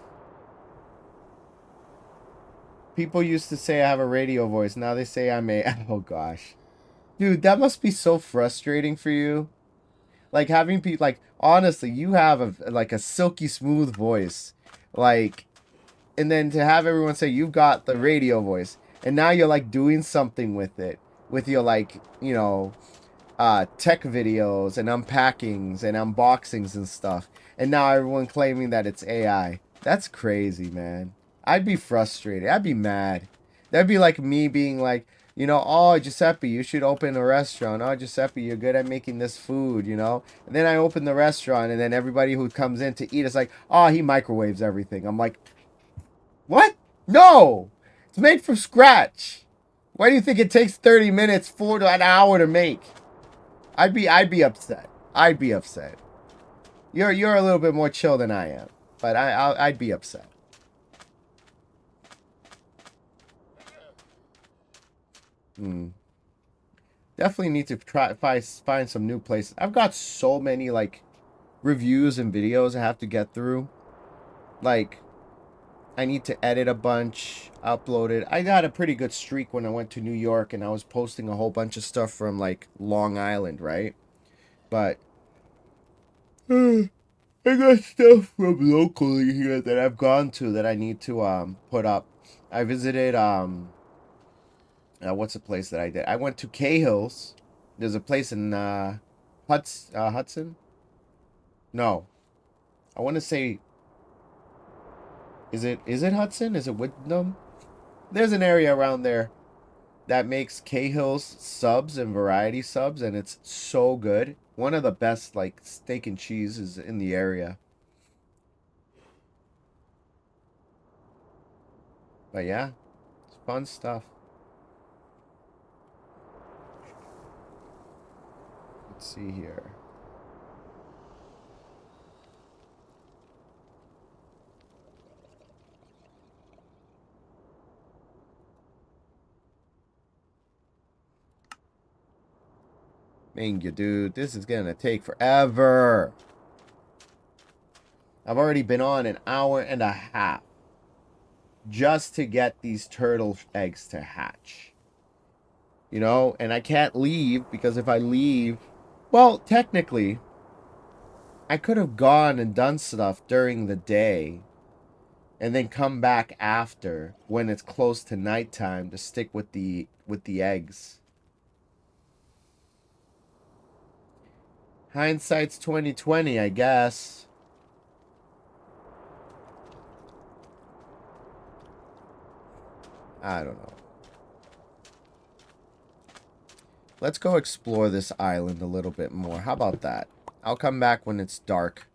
People used to say I have a radio voice. Now they say I'm a... Oh, gosh. Dude, that must be so frustrating for you. Like, having people... Like, honestly, you have, like, a silky smooth voice. Like, and then to have everyone say you've got the radio voice. And now you're, like, doing something with it. With your, like, you know... tech videos and unpackings and unboxings and stuff. And now everyone claiming that it's AI. That's crazy, man. I'd be frustrated. I'd be mad. That'd be like me being like, you know, oh, Giuseppe, you should open a restaurant. Oh, Giuseppe, you're good at making this food, you know? And then I open the restaurant, and then everybody who comes in to eat is like, oh, he microwaves everything. I'm like, what? No! It's made from scratch. Why do you think it takes 30 minutes, 4 to an hour to make? I'd be upset. I'd be upset. You're a little bit more chill than I am, but I'd be upset. Definitely need to try find some new places. I've got so many like reviews and videos I have to get through. Like, I need to edit a bunch, upload it. I got a pretty good streak when I went to New York, and I was posting a whole bunch of stuff from like Long Island, right? But I got stuff from locally here that I've gone to that I need to put up. I visited what's the place that I did? I went to Cahill's. There's a place in Hudson? No. I want to say, is it Hudson? Is it Wyndham? There's an area around there that makes Cahill's subs and variety subs, and it's so good. One of the best like steak and cheese is in the area. But yeah, it's fun stuff. Let's see here. Thank you, dude. This is gonna take forever. I've already been on an hour and a half just to get these turtle eggs to hatch. You know, and I can't leave because if I leave, well, technically, I could have gone and done stuff during the day and then come back after when it's close to nighttime to stick with the eggs. Hindsight's 2020, I guess. I don't know. Let's go explore this island a little bit more. How about that? I'll come back when it's dark.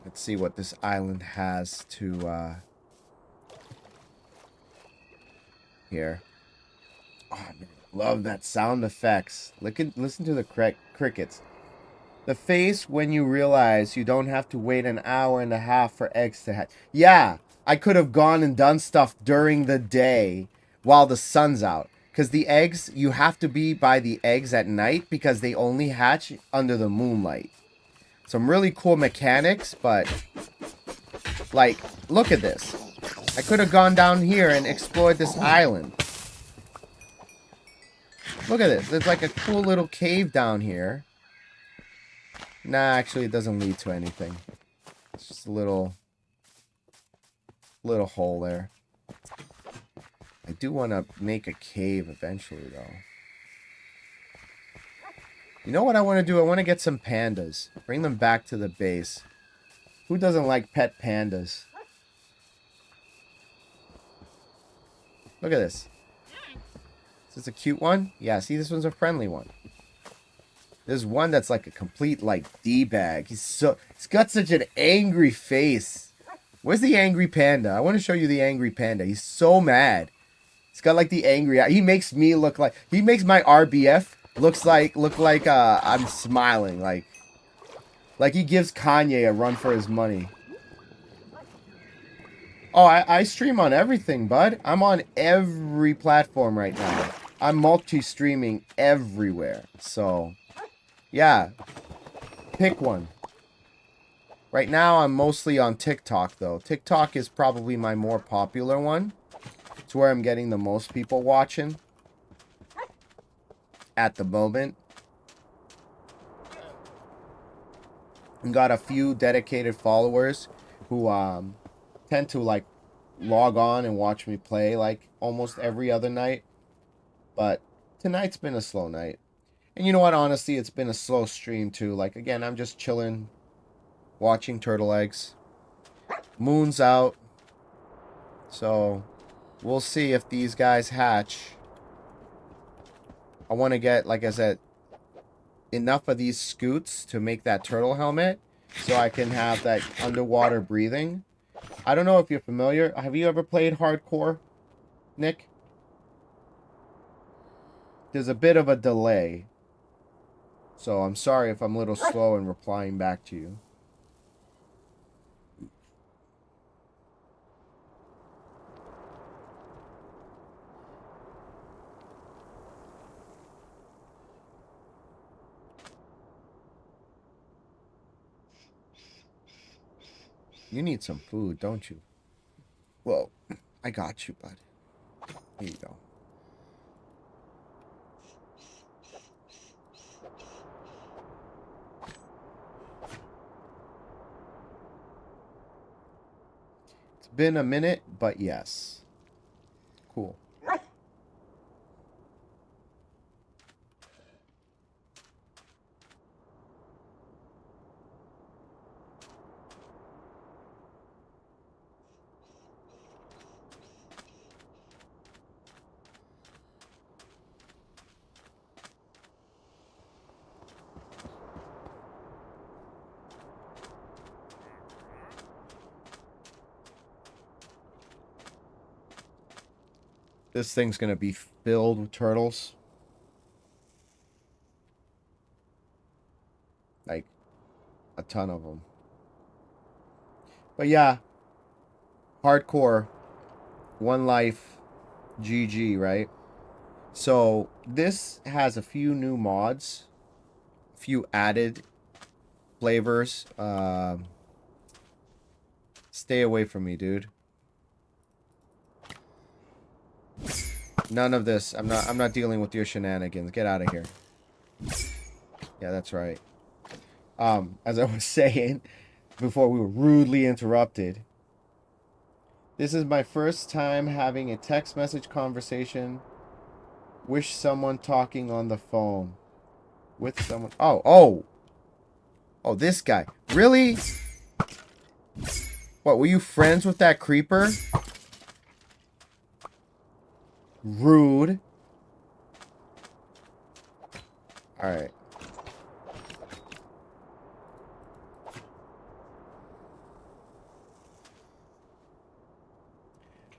Let's see what this island has to, here. Oh, man, love that sound effects. Listen to the crickets. The face when you realize you don't have to wait an hour and a half for eggs to hatch. Yeah, I could have gone and done stuff during the day while the sun's out. Because the eggs, you have to be by the eggs at night because they only hatch under the moonlight. Some really cool mechanics, but like, look at this. I could have gone down here and explored this island. Look at this. There's like a cool little cave down here. Nah, actually, it doesn't lead to anything. It's just a little hole there. I do want to make a cave eventually, though. You know what I want to do? I want to get some pandas. Bring them back to the base. Who doesn't like pet pandas? Look at this. Is this a cute one? Yeah, see, this one's a friendly one. There's one that's like a complete, like, D-bag. He's got such an angry face. Where's the angry panda? I want to show you the angry panda. He's so mad. He's got like the angry eye. He makes me look like, he makes my RBF look like I'm smiling, like he gives Kanye a run for his money. Oh, I stream on everything, bud. I'm on every platform right now. I'm multi-streaming everywhere. So, yeah. Pick one. Right now, I'm mostly on TikTok, though. TikTok is probably my more popular one. It's where I'm getting the most people watching at the moment. And got a few dedicated followers who tend to, like, log on and watch me play, like, almost every other night. But tonight's been a slow night. And you know what? Honestly, it's been a slow stream, too. Like, again, I'm just chilling, watching turtle eggs. Moon's out. So, we'll see if these guys hatch. I want to get, like I said, enough of these scoots to make that turtle helmet so I can have that underwater breathing. I don't know if you're familiar. Have you ever played hardcore, Nick? There's a bit of a delay. So I'm sorry if I'm a little slow in replying back to you. You need some food, don't you? Well, I got you, bud. Here you go. It's been a minute, but yes. Cool. This thing's gonna be filled with turtles. Like, a ton of them. But yeah. Hardcore. One life. GG, right? So, this has a few new mods. A few added flavors. Stay away from me, dude. None of this. I'm not dealing with your shenanigans. Get out of here. Yeah, that's right. As I was saying before we were rudely interrupted, this is my first time having a text message conversation. Wish someone talking on the phone with someone. Oh, this guy. Really? What, were you friends with that creeper? Rude. Alright.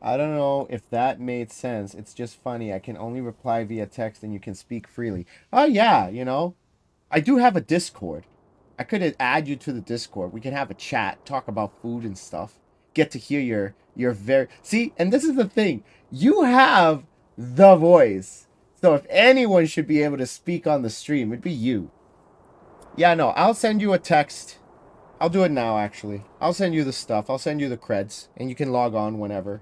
I don't know if that made sense. It's just funny. I can only reply via text and you can speak freely. Oh, yeah, you know. I do have a Discord. I could add you to the Discord. We can have a chat, talk about food and stuff. Get to hear your very... See, and this is the thing. You have the voice. So if anyone should be able to speak on the stream, it'd be you. Yeah, no, I'll send you a text. I'll do it now, actually. I'll send you the stuff. I'll send you the creds. And you can log on whenever.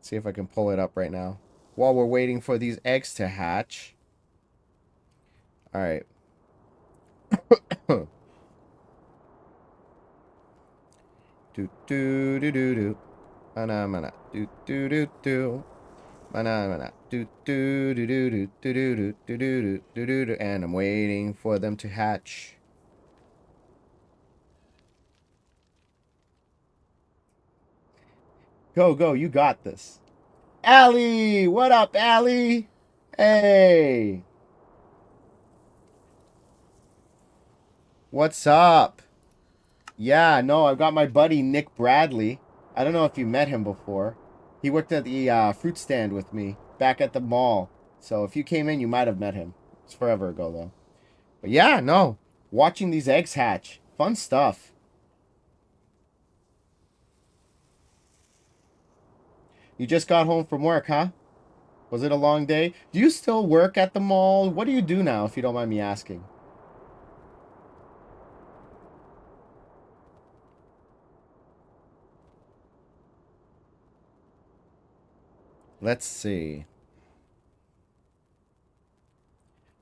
See if I can pull it up right now. While we're waiting for these eggs to hatch. Alright. Do do do do do. Mana mana. Do do do do. Mana mana. Do do do do do do do do do do do do. And I'm waiting for them to hatch. Go, go, you got this. Allie! What up, Allie? Hey! What's up? Yeah, no, I've got my buddy Nick Bradley. I don't know if you met him before. He worked at the fruit stand with me back at the mall. So if you came in, you might have met him. It's forever ago, though. But yeah, no. Watching these eggs hatch. Fun stuff. You just got home from work, huh? Was it a long day? Do you still work at the mall? What do you do now, if you don't mind me asking? Let's see.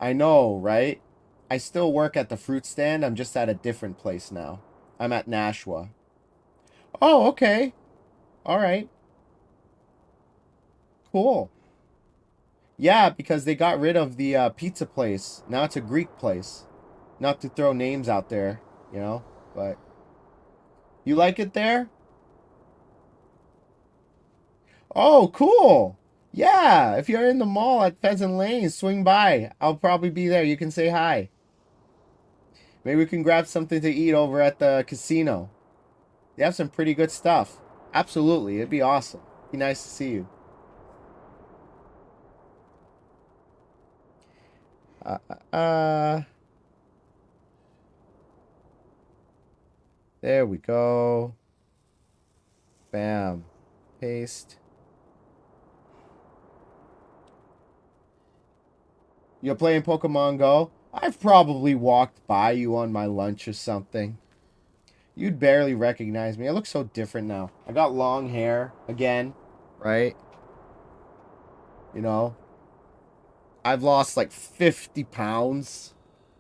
I know, right? I still work at the fruit stand. I'm just at a different place now. I'm at Nashua. Oh, okay. All right. Cool. Yeah, because they got rid of the pizza place. Now it's a Greek place. Not to throw names out there, you know, but you like it there? Oh, cool. Yeah, if you're in the mall at Pheasant Lane, swing by. I'll probably be there. You can say hi. Maybe we can grab something to eat over at the casino. They have some pretty good stuff. Absolutely. It'd be awesome. Be nice to see you. Uh, uh, uh. There we go. Bam. Paste. You're playing Pokemon Go? I've probably walked by you on my lunch or something. You'd barely recognize me. I look so different now. I got long hair again, right? You know, I've lost like 50 pounds.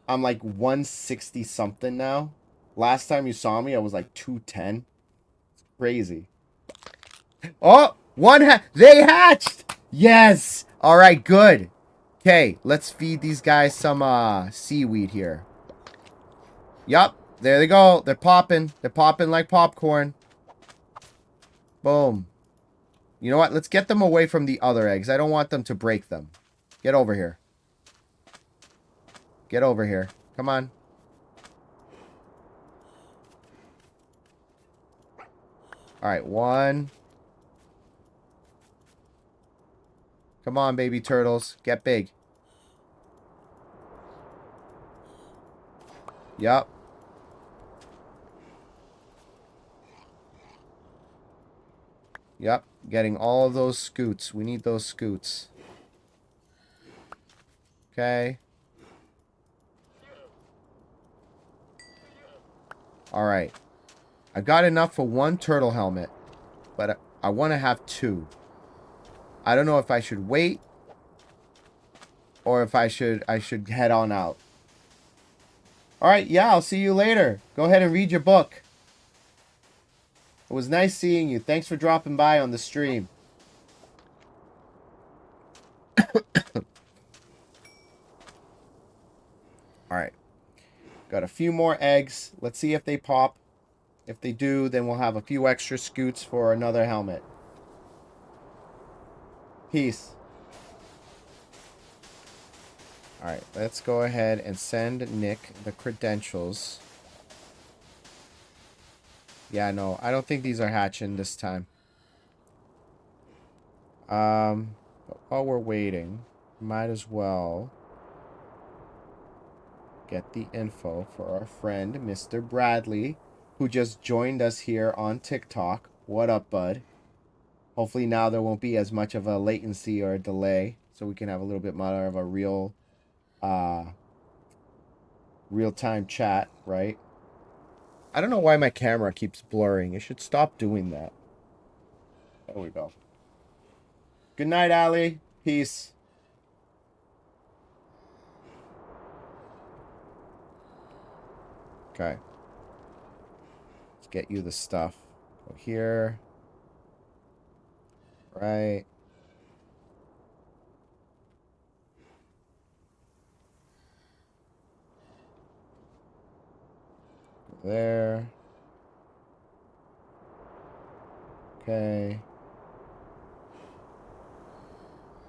I'm like 160 something now. Last time you saw me, I was like 210. It's crazy. Oh, they hatched. Yes. All right, good. Okay, let's feed these guys some seaweed here. Yup, there they go. They're popping. They're popping like popcorn. Boom. You know what? Let's get them away from the other eggs. I don't want them to break them. Get over here. Get over here. Come on. All right, one. Come on, baby turtles. Get big. Yup. Yep, getting all of those scoots. We need those scoots. Okay. Alright. I got enough for one turtle helmet. But I want to have two. I don't know if I should wait. Or if I should head on out. Alright, yeah, I'll see you later. Go ahead and read your book. It was nice seeing you. Thanks for dropping by on the stream. Alright. Got a few more eggs. Let's see if they pop. If they do, then we'll have a few extra scoots for another helmet. Peace. Alright, let's go ahead and send Nick the credentials. Yeah, no, I don't think these are hatching this time. But while we're waiting, might as well get the info for our friend, Mr. Bradley, who just joined us here on TikTok. What up, bud? Hopefully now there won't be as much of a latency or a delay, so we can have a little bit more of a real-time chat, right? I don't know why my camera keeps blurring. It should stop doing that. There we go. Good night, Ali. Peace. Okay. Let's get you the stuff. Go here. Right. Go there. Okay.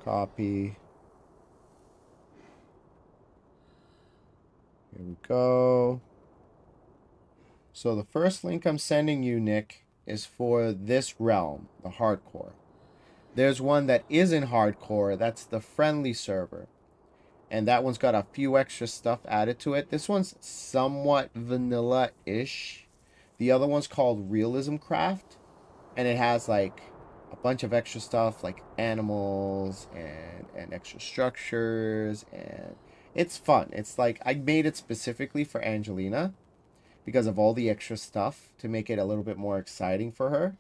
Copy. Here we go. So the first link I'm sending you, Nick, is for this realm, the hardcore. There's one that isn't hardcore. That's the friendly server. And that one's got a few extra stuff added to it. This one's somewhat vanilla-ish. The other one's called Realism Craft. And it has like a bunch of extra stuff like animals and extra structures. And it's fun. It's like I made it specifically for Angelina because of all the extra stuff to make it a little bit more exciting for her.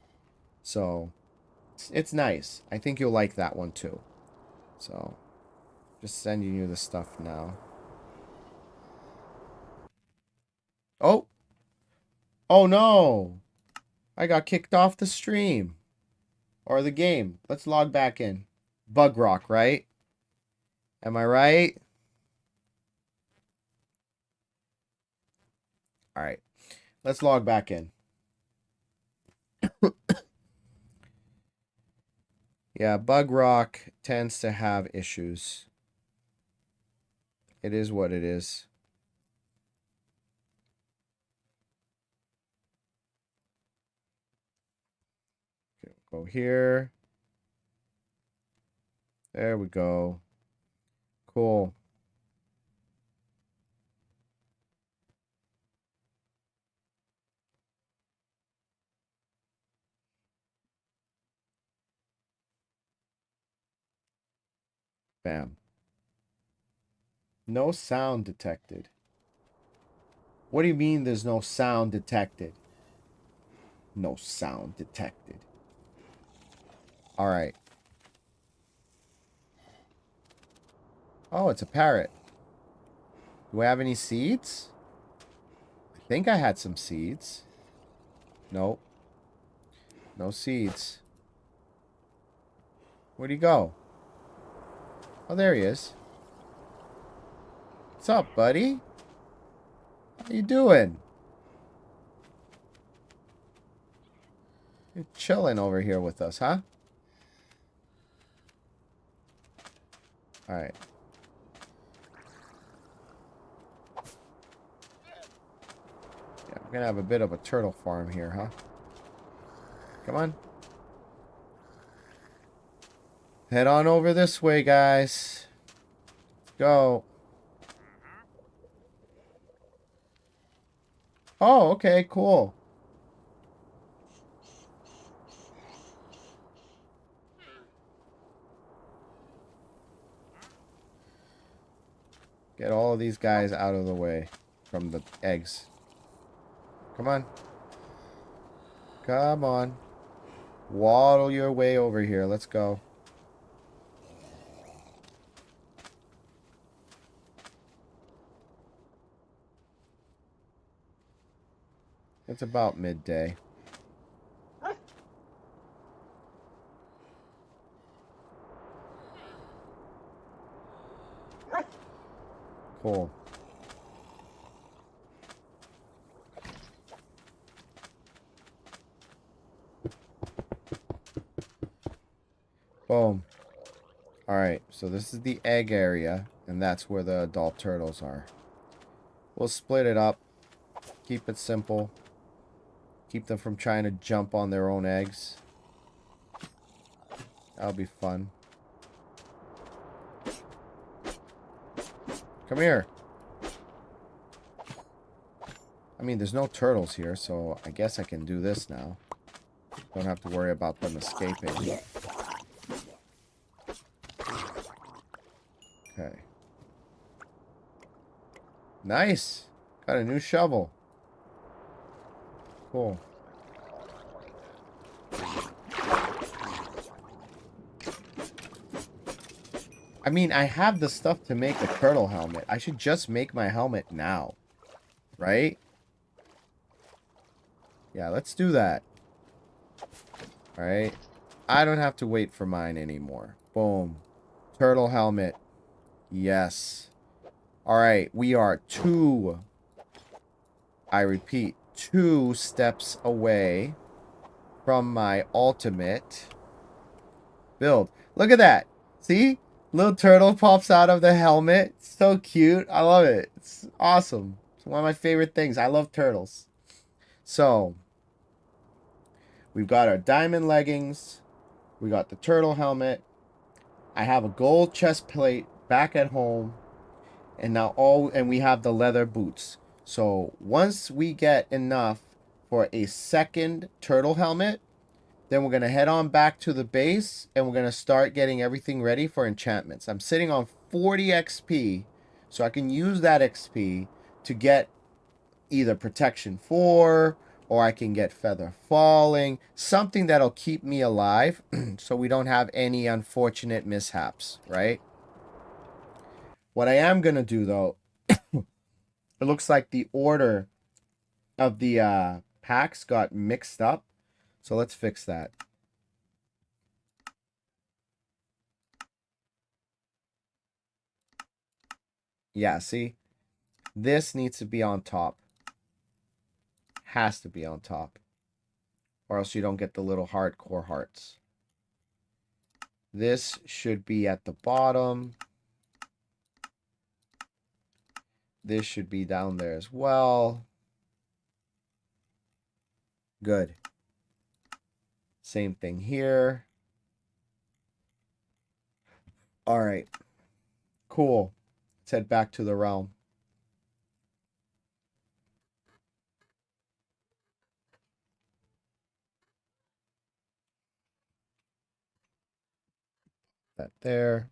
So it's nice. I think you'll like that one too. So just sending you the stuff now. Oh. Oh no. I got kicked off the stream. Or the game. Let's log back in. Bug Rock, right? Am I right? Alright. Let's log back in. Yeah, Bug Rock tends to have issues. It is what it is. Okay, go here. There we go. Cool. Bam. No sound detected. What do you mean there's no sound detected? No sound detected. Alright. Oh, it's a parrot. Do I have any seeds? I think I had some seeds. Nope. No seeds. Where'd he go? Oh, there he is. What's up, buddy? How you doing? You're chilling over here with us, huh? Alright. Yeah, we're gonna have a bit of a turtle farm here, huh? Come on. Head on over this way, guys. Let's go. Oh, okay, cool. Get all of these guys out of the way from the eggs. Come on. Come on. Waddle your way over here. Let's go. It's about midday. Cool. Boom. Alright, so this is the egg area, and that's where the adult turtles are. We'll split it up. Keep it simple. Keep them from trying to jump on their own eggs. That'll be fun. Come here. I mean, there's no turtles here, so I guess I can do this now. Don't have to worry about them escaping. Okay. Nice. Got a new shovel. Cool. I mean, I have the stuff to make a turtle helmet. I should just make my helmet now. Right? Yeah, let's do that. Alright. I don't have to wait for mine anymore. Boom. Turtle helmet. Yes. Alright, we are I repeat, 2 steps away from my ultimate build. Look at that. See? Little turtle pops out of the helmet. So cute. I love it. It's awesome. It's one of my favorite things. I love turtles. So, we've got our diamond leggings. We got the turtle helmet. I have a gold chest plate back at home. And now we have the leather boots. So once we get enough for a second turtle helmet, then we're going to head on back to the base and we're going to start getting everything ready for enchantments. I'm sitting on 40 XP, so I can use that XP to get either protection 4 or I can get feather falling, something that'll keep me alive so we don't have any unfortunate mishaps, right? What I am going to do though, it looks like the order of the packs got mixed up. So let's fix that. Yeah, see? This needs to be on top. Has to be on top. Or else you don't get the little hardcore hearts. This should be at the bottom. This should be down there as well. Good. Same thing here. All right. Cool. Let's head back to the realm. That there.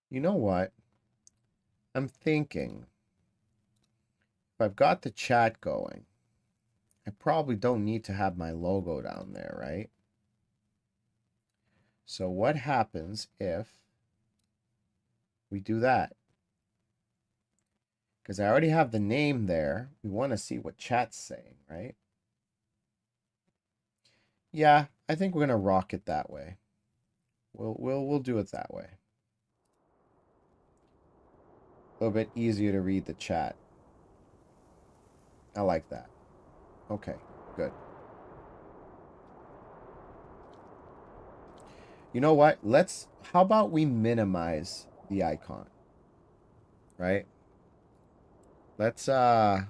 You know what? I'm thinking if I've got the chat going, I probably don't need to have my logo down there, right? So what happens if we do that? Because I already have the name there. We want to see what chat's saying, right? Yeah, I think we're gonna rock it that way. We'll do it that way. A little bit easier to read the chat. I like that. Okay, good. You know what? How about we minimize the icon? Right? Let's before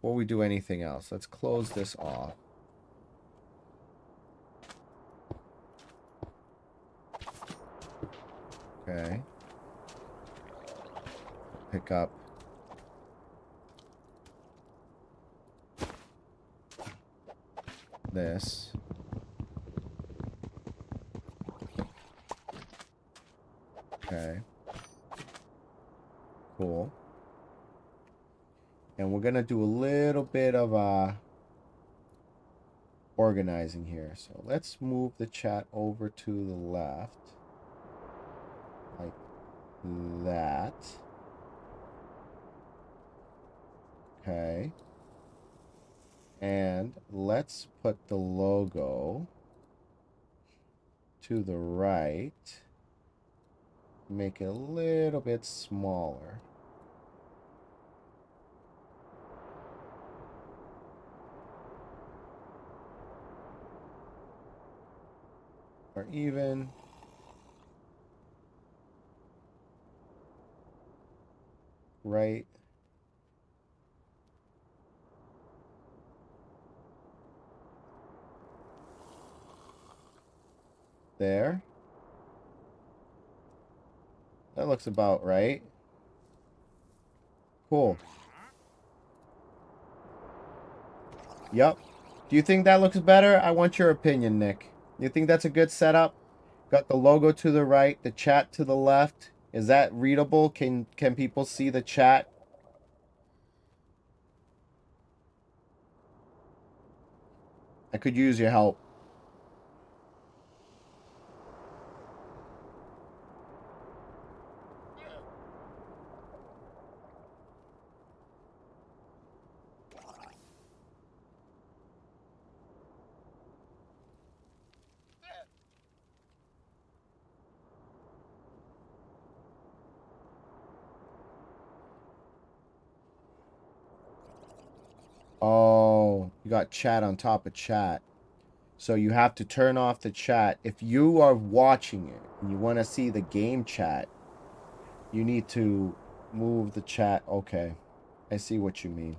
we do anything else, let's close this off. Okay. Pick up this. Okay. Cool. And we're gonna do a little bit of organizing here. So let's move the chat over to the left. Like that. Okay. And let's put the logo to the right. Make it a little bit smaller. Or even right there. That looks about right. Cool. Yep. Do you think that looks better? I want your opinion, Nick. You think that's a good setup? Got the logo to the right, the chat to the left. Is that readable? Can people see the chat? I could use your help. You got chat on top of chat. So you have to turn off the chat. If you are watching it and you want to see the game chat, you need to move the chat. Okay. I see what you mean.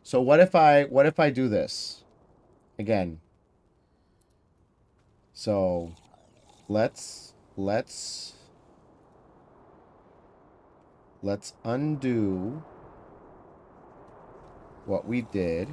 So what if I do this again? So let's undo what we did.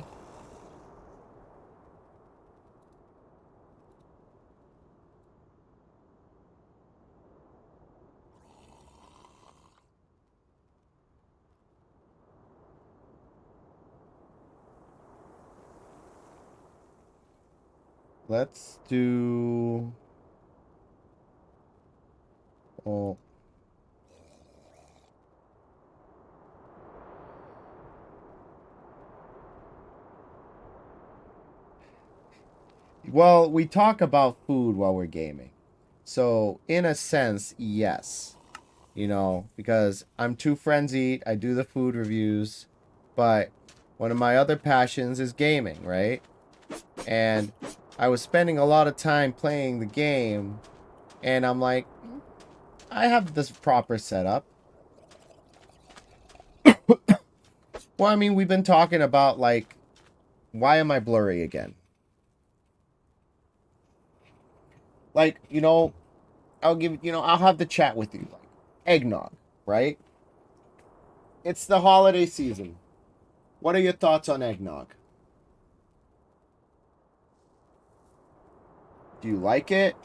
Let's do... Oh. Well, we talk about food while we're gaming. So, in a sense, yes. You know, because I'm Two Friends Eat, I do the food reviews, but one of my other passions is gaming, right? And I was spending a lot of time playing the game, and I'm like, I have this proper setup. Well, I mean, we've been talking about, like, why am I blurry again? Like, you know, I'll have the chat with you. Like, eggnog, right? It's the holiday season. What are your thoughts on eggnog? Do you like it?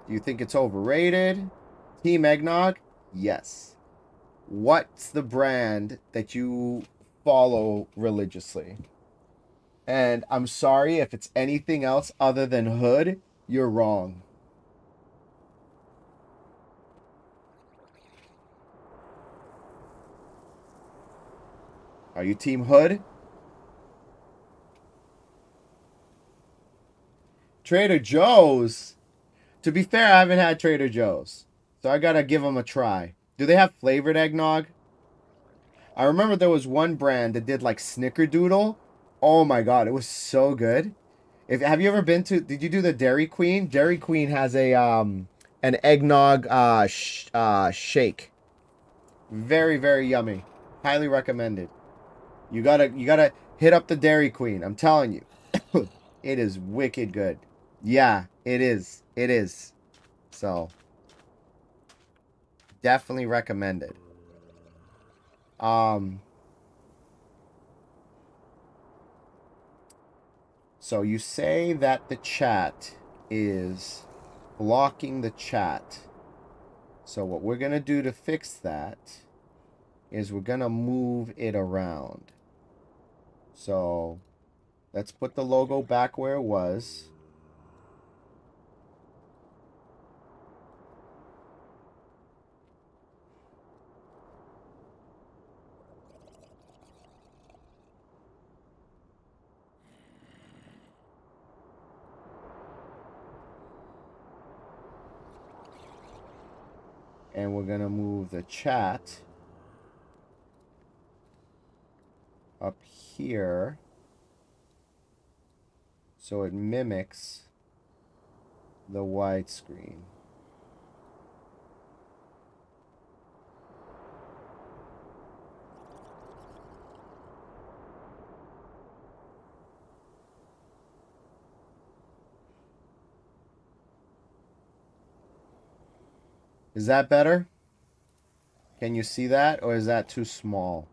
Do you think it's overrated? Team eggnog? Yes. What's the brand that you follow religiously? And I'm sorry if it's anything else other than Hood, you're wrong. Are you Team Hood? Trader Joe's? To be fair, I haven't had Trader Joe's. So I gotta give them a try. Do they have flavored eggnog? I remember there was one brand that did like Snickerdoodle. Oh my god, it was so good. If have you ever been to? Did you do the Dairy Queen? Dairy Queen has a an eggnog shake. Very very yummy. Highly recommended. You gotta hit up the Dairy Queen. I'm telling you, it is wicked good. Yeah, it is. It is. So definitely recommended. Um. So you say that the chat is blocking the chat. So what we're going to do to fix that is we're going to move it around. So let's put the logo back where it was. And we're going to move the chat up here so it mimics the widescreen. Is that better? Can you see that, or is that too small?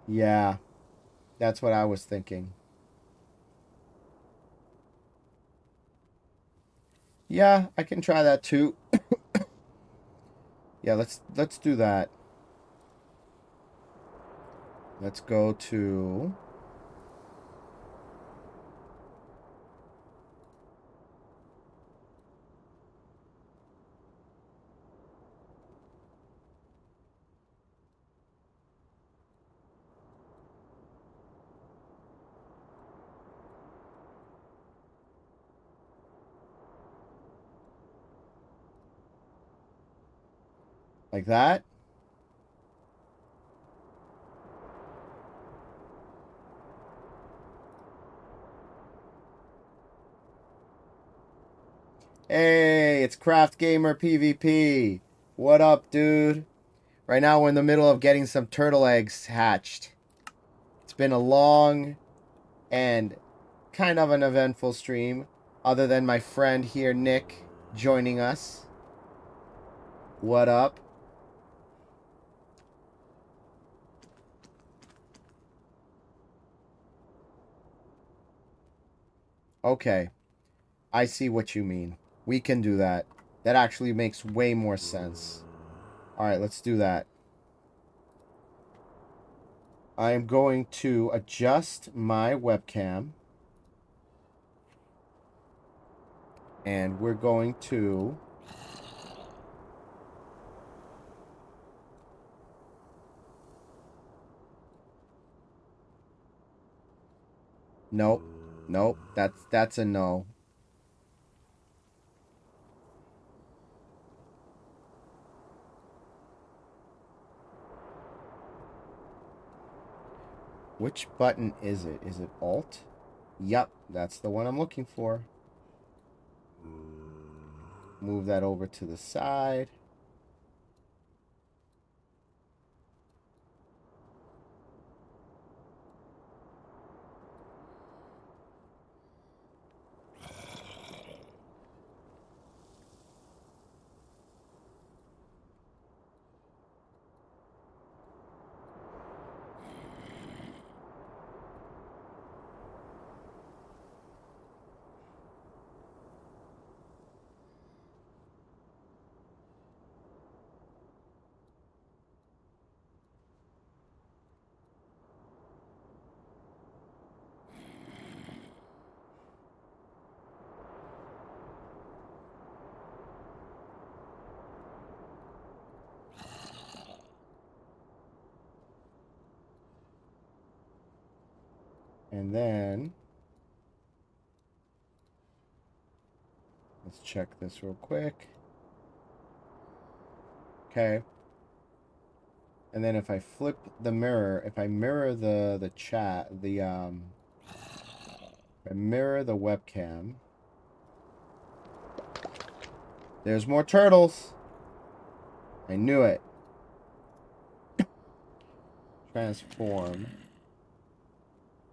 Yeah, that's what I was thinking. Yeah, I can try that too. Yeah, let's do that. Let's go to Like that. Hey, it's Craft Gamer PvP. What up, dude? Right now we're in the middle of getting some turtle eggs hatched. It's been a long and kind of an eventful stream, other than my friend here, Nick, joining us. What up? Okay, I see what you mean. We can do that. That actually makes way more sense. Alright, let's do that. I am going to adjust my webcam. And we're going to... Nope. Nope. That's a no. Which button is it? Is it Alt? Yup, that's the one I'm looking for. Move that over to the side. And then... let's check this real quick. Okay. And then if I flip the mirror, if I mirror the chat, if I mirror the webcam, there's more turtles. I knew it. Transform.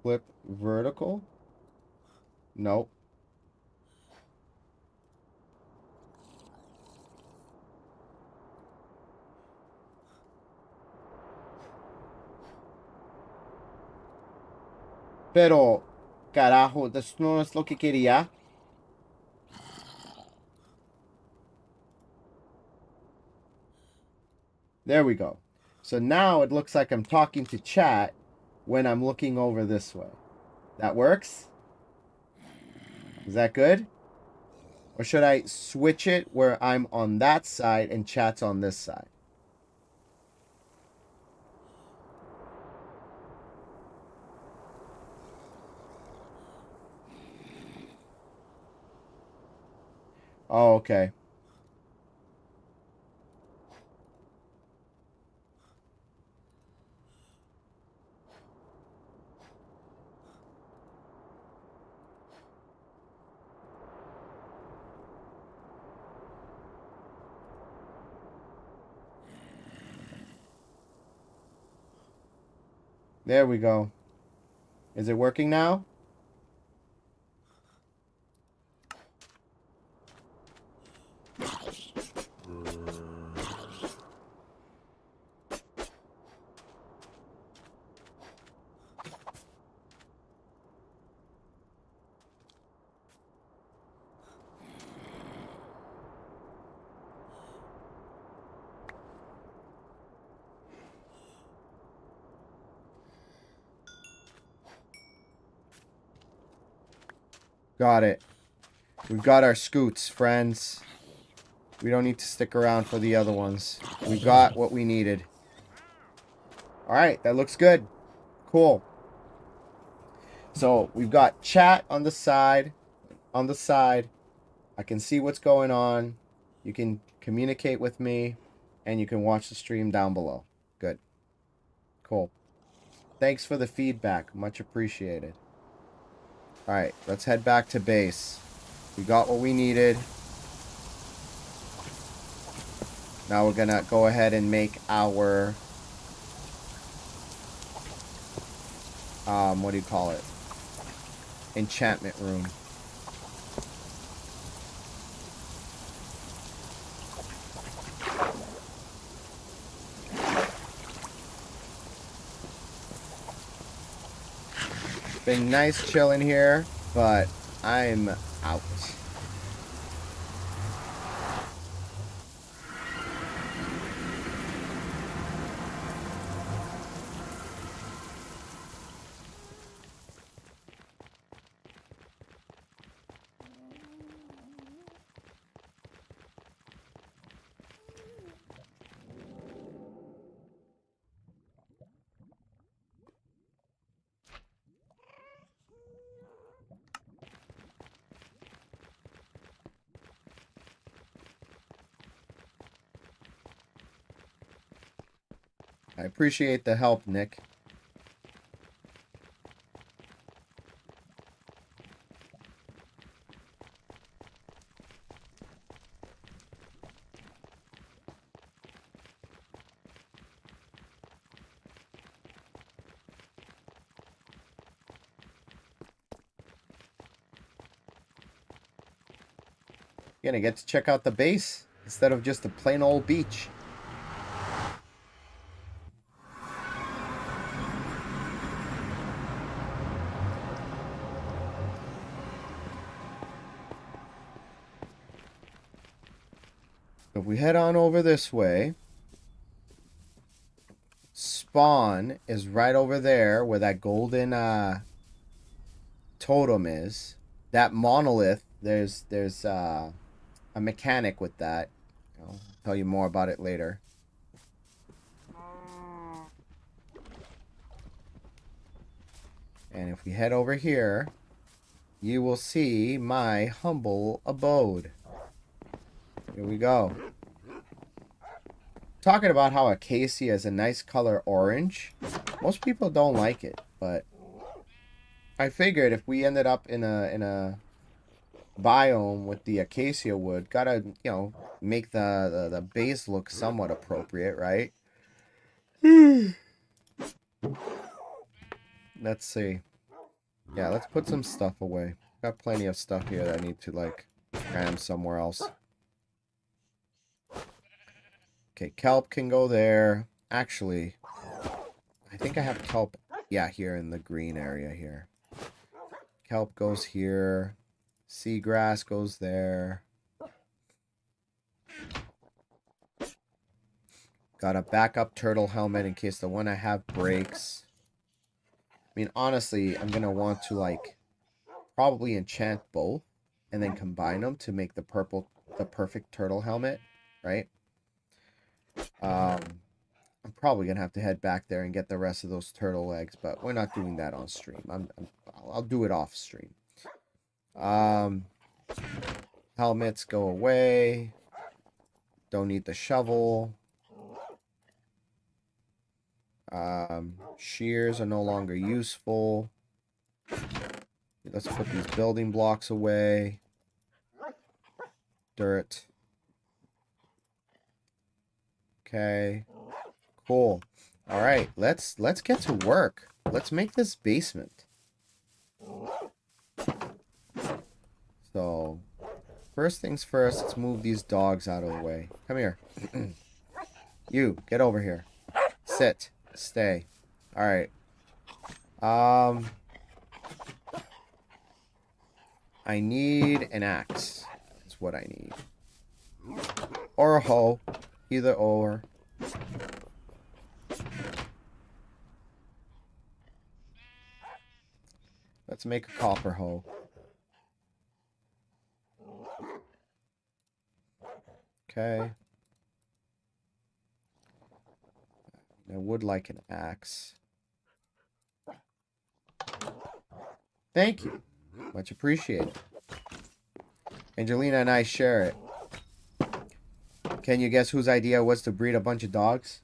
Flip vertical. Nope. Pero, carajo, eso no es lo que quería. There we go. So now it looks like I'm talking to chat when I'm looking over this way. That works? Is that good? Or should I switch it where I'm on that side and chat's on this side? Oh, okay. There we go. Is it working now? Got it. We've got our scoots, friends. We don't need to stick around for the other ones. We got what we needed. Alright, that looks good. Cool. So, we've got chat on the side. On the side. I can see what's going on. You can communicate with me. And you can watch the stream down below. Good. Cool. Thanks for the feedback. Much appreciated. Alright, let's head back to base. We got what we needed. Now we're gonna go ahead and make our... what do you call it? Enchantment room. Been nice chilling here, but I'm out. I appreciate the help, Nick. You're gonna get to check out the base instead of just a plain old beach. If we head on over this way, spawn is right over there where that golden totem is. That monolith, there's a mechanic with that. I'll tell you more about it later. And if we head over here, you will see my humble abode. Here we go. Talking about how acacia is a nice color orange. Most people don't like it, but I figured if we ended up in a biome with the acacia wood, gotta, you know, make the base look somewhat appropriate, right? Let's see. Yeah, let's put some stuff away. Got plenty of stuff here that I need to, like, cram somewhere else. Okay, kelp can go there. Actually, I think I have kelp, yeah, here in the green area here. Kelp goes here. Seagrass goes there. Got a backup turtle helmet in case the one I have breaks. I mean, honestly, I'm going to want to, like, probably enchant both and then combine them to make the perfect turtle helmet, right? I'm probably going to have to head back there and get the rest of those turtle eggs, but we're not doing that on stream. I'll do it off stream. Helmets go away. Don't need the shovel. Shears are no longer useful. Let's put these building blocks away. Dirt. Okay. Cool. All right, let's get to work. Let's make this basement. So, first things first, let's move these dogs out of the way. Come here. You, get over here. Sit. Stay. All right. I need an axe. That's what I need. Or a hoe. Either or. Let's make a copper hoe. Okay. I would like an axe. Thank you. Much appreciated. Angelina and I share it. Can you guess whose idea was to breed a bunch of dogs?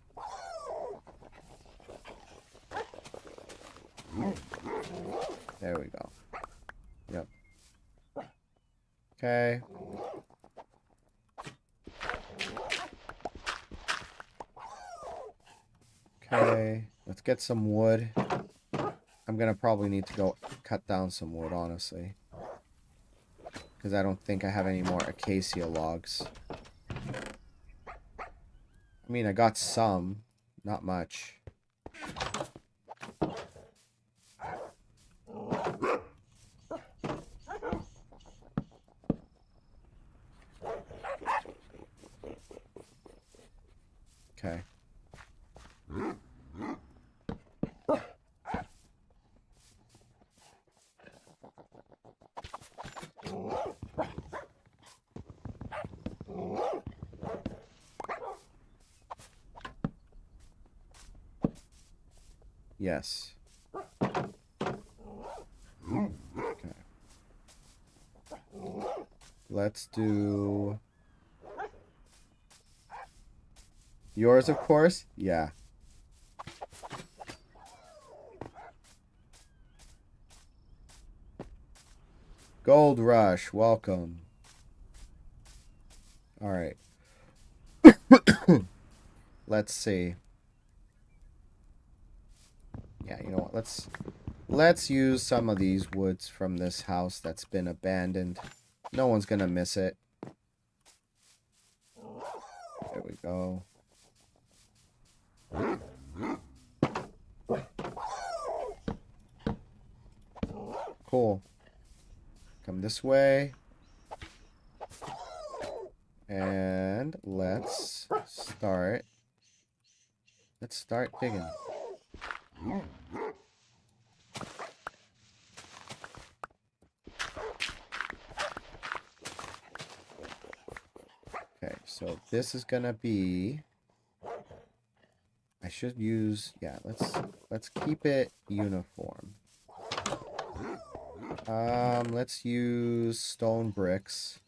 There we go. Yep. Okay. Okay. Let's get some wood. I'm gonna probably need to go cut down some wood, honestly. Because I don't think I have any more acacia logs. I mean, I got some. Not much. Okay. Yes. Okay. Let's do... yours, of course? Yeah. Gold Rush, welcome. Alright. Let's see. Yeah, you know what? Let's use some of these woods from this house that's been abandoned. No one's gonna miss it. There we go. Cool. Come this way. And let's start digging. Okay, so this is gonna be... I should use... yeah, let's keep it uniform. Let's use stone bricks.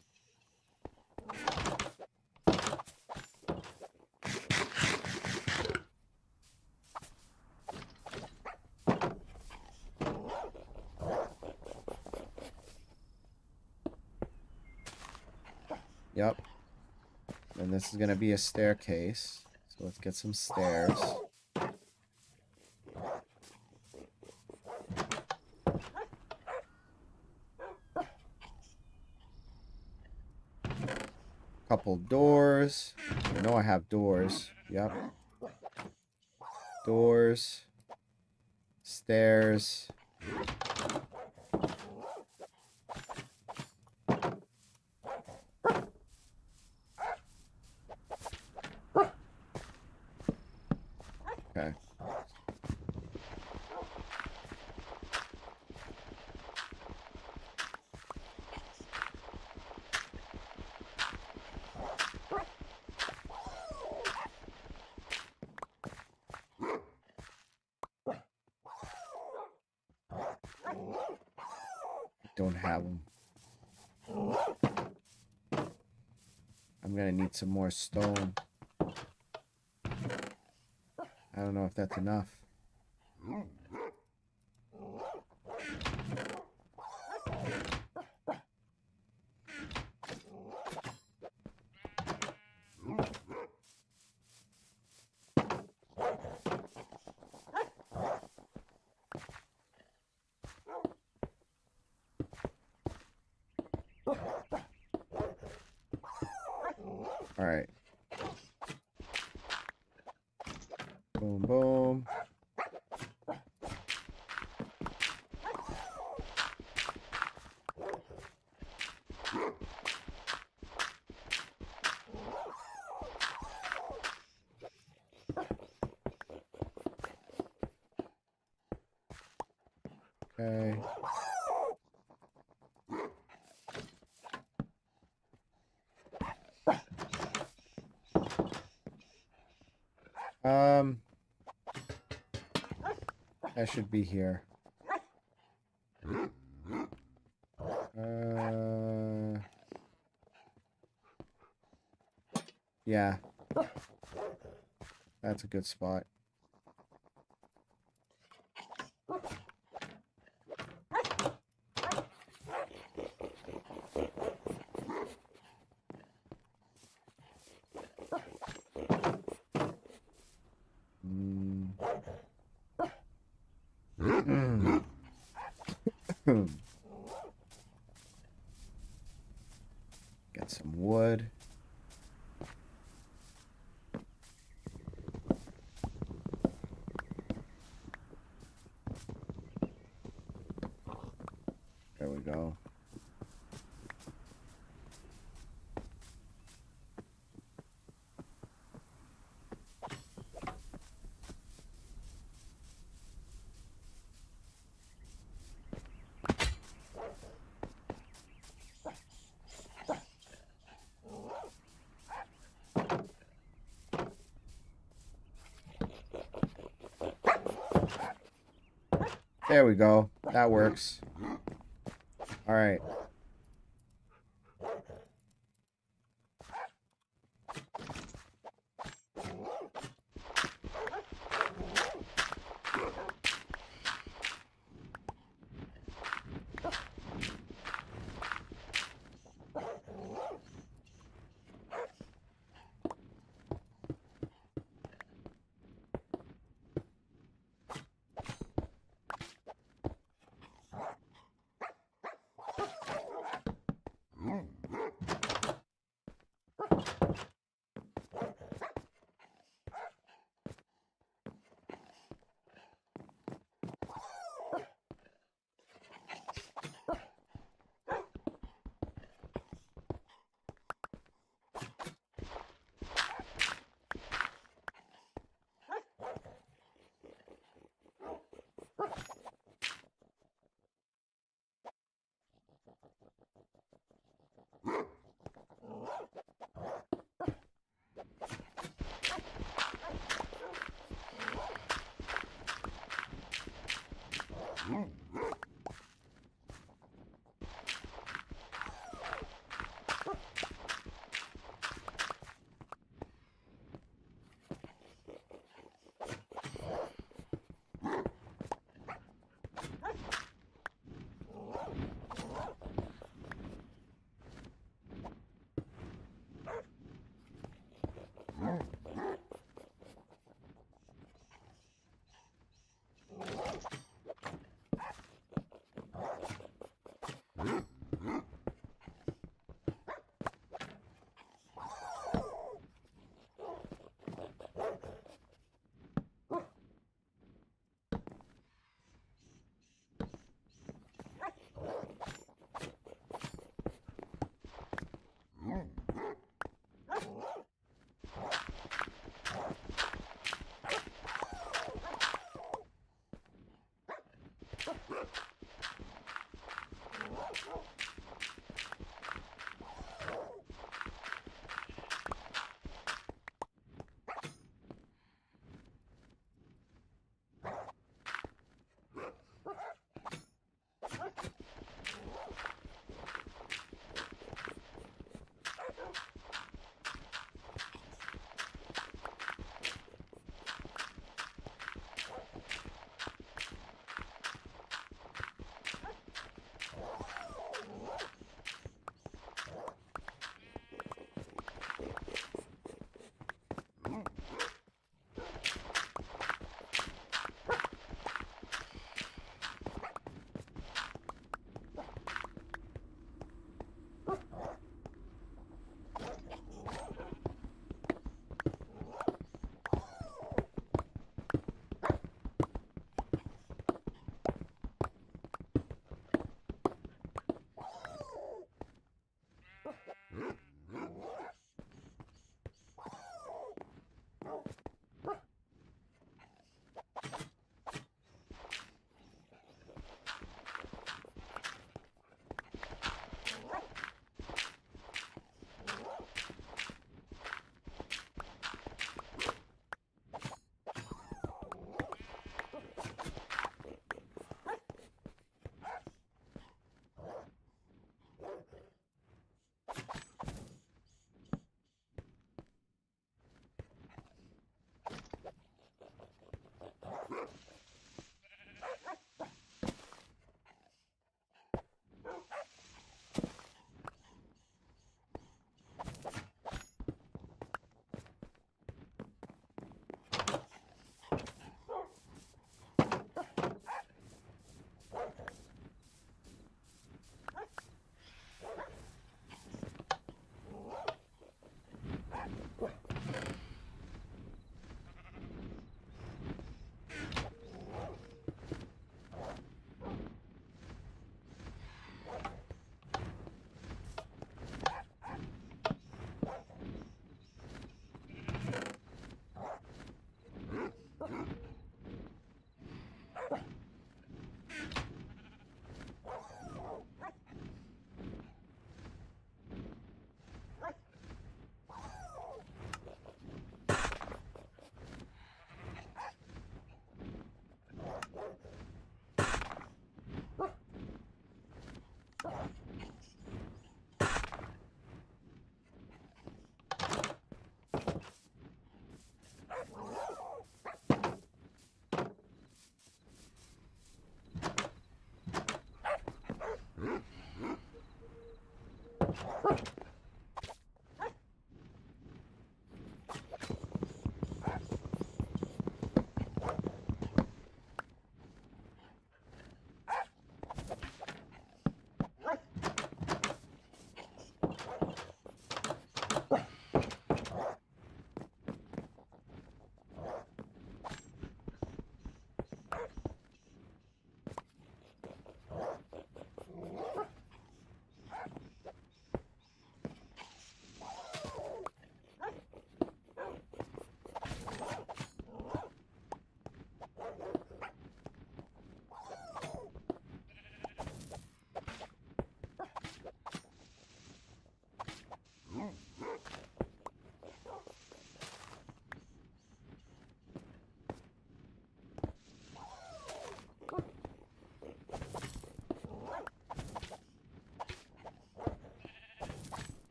Yep. And this is gonna be a staircase. So let's get some stairs. Couple doors. I know I have doors. Yep. Doors. Stairs. Okay. Don't have them. I'm gonna need some more stone. I don't know if that's enough. All right. Boom, boom. Okay. That should be here. Yeah. That's a good spot. Get some wood. There we go. There we go. That works. All right.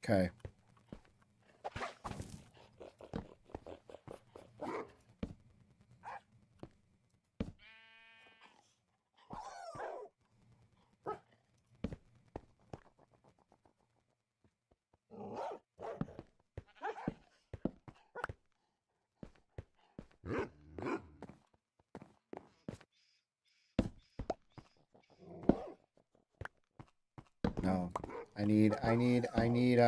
Okay. No. I need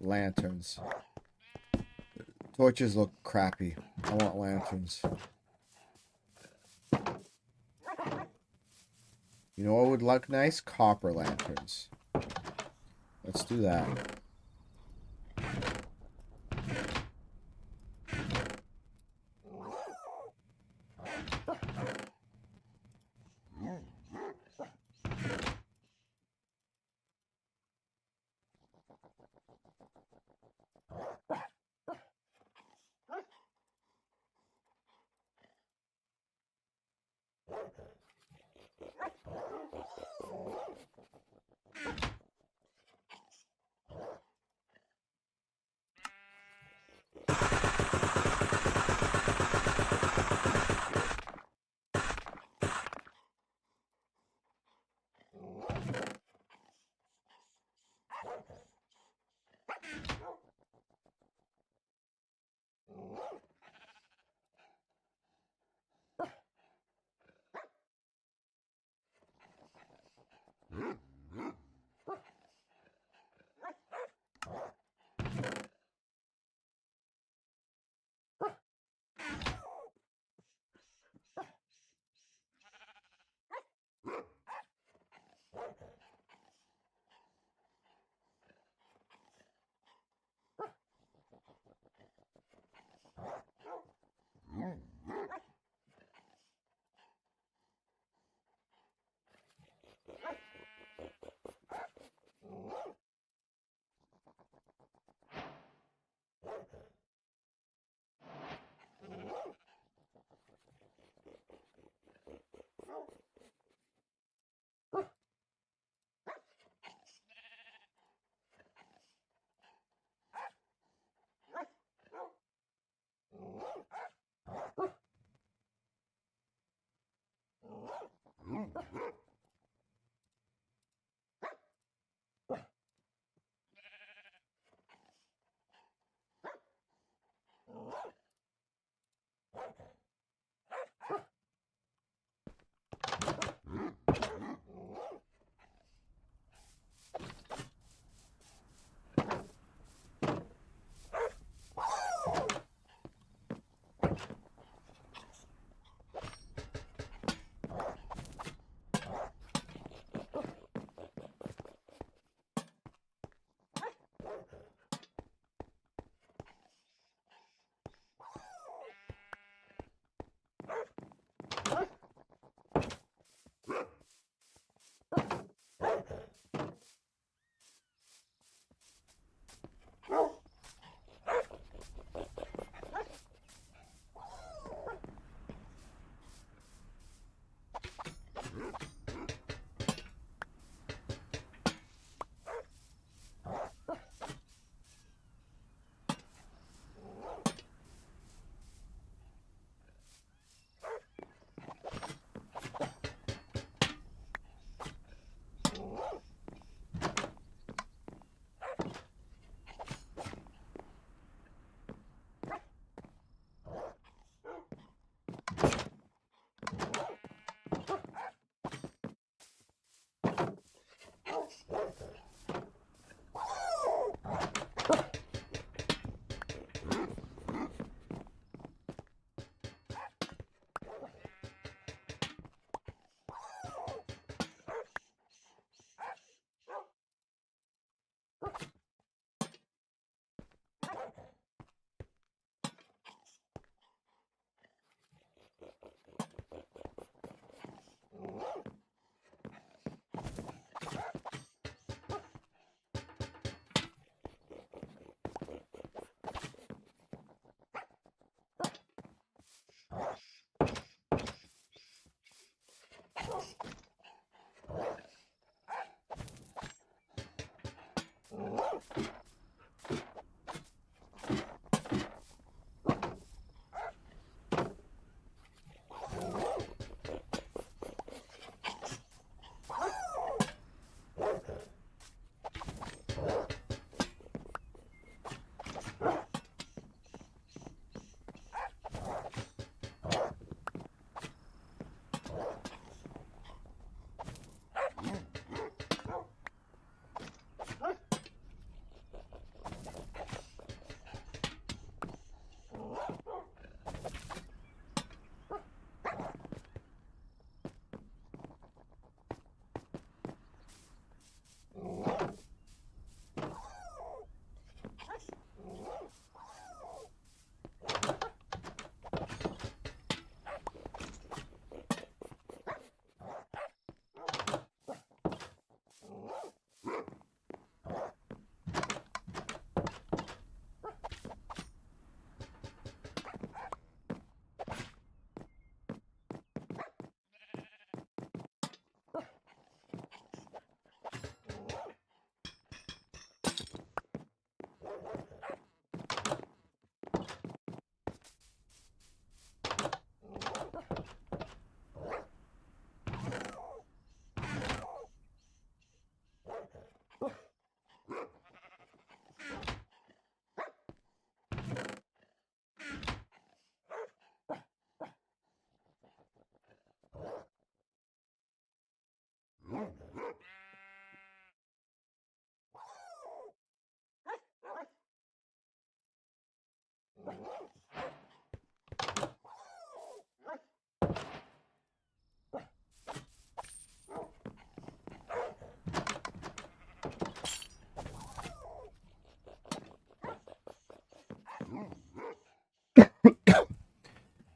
lanterns. Torches look crappy. I want lanterns. You know what would look nice? Copper lanterns. Let's do that.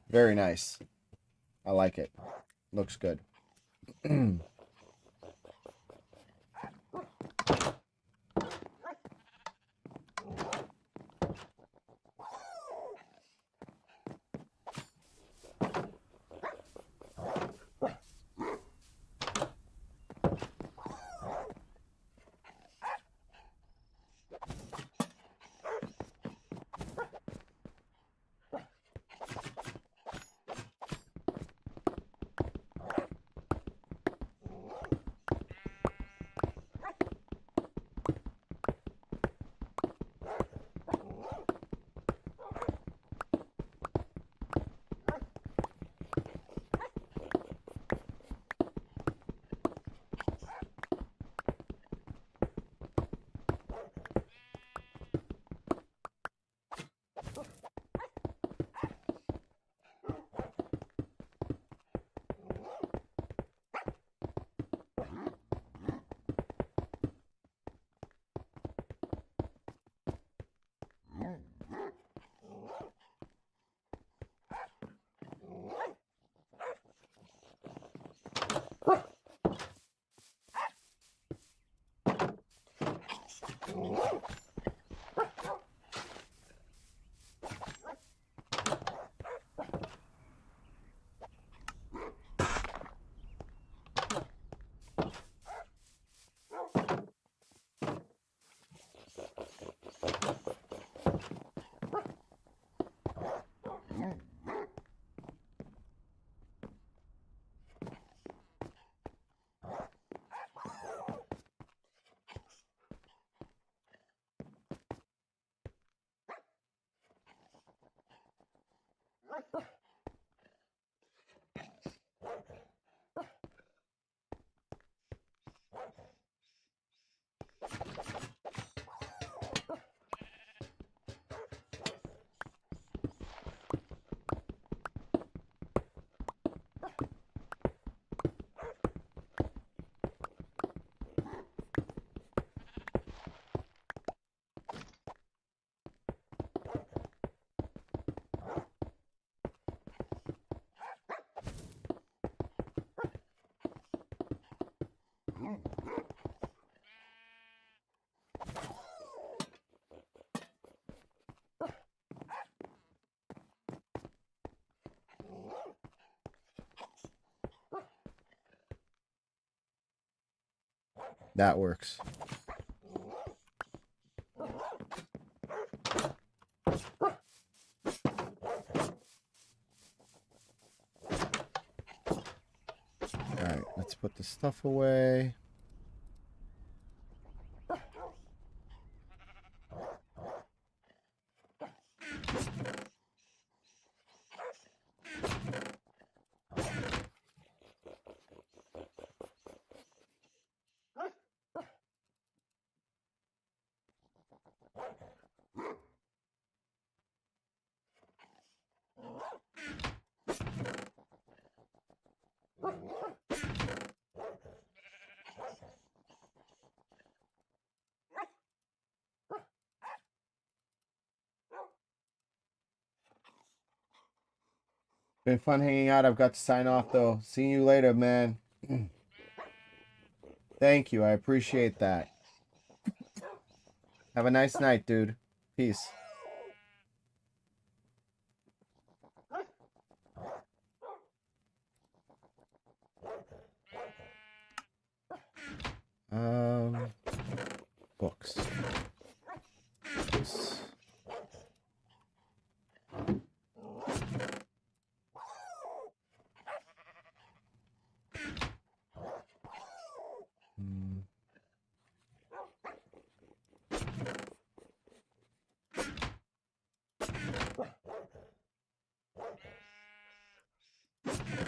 Very nice. I like it. Looks good. That works. Alright, let's put the stuff away. Been fun hanging out. I've got to sign off, though. See you later, man. Thank you. I appreciate that. Have a nice night, dude. Peace. Books. Books.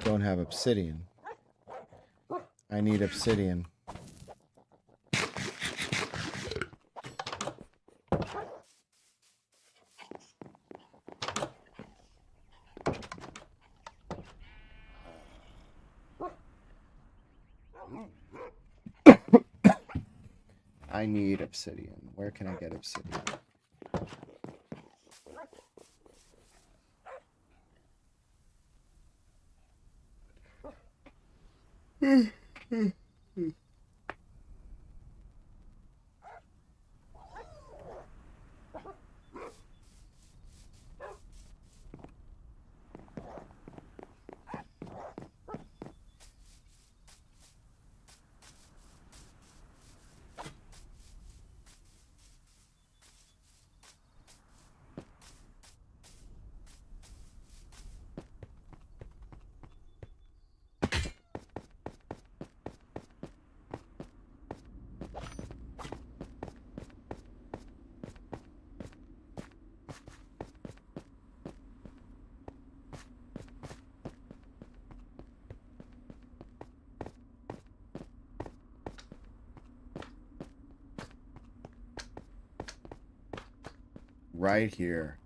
Don't have obsidian. I need obsidian. I need obsidian. Where can I get obsidian? Right here.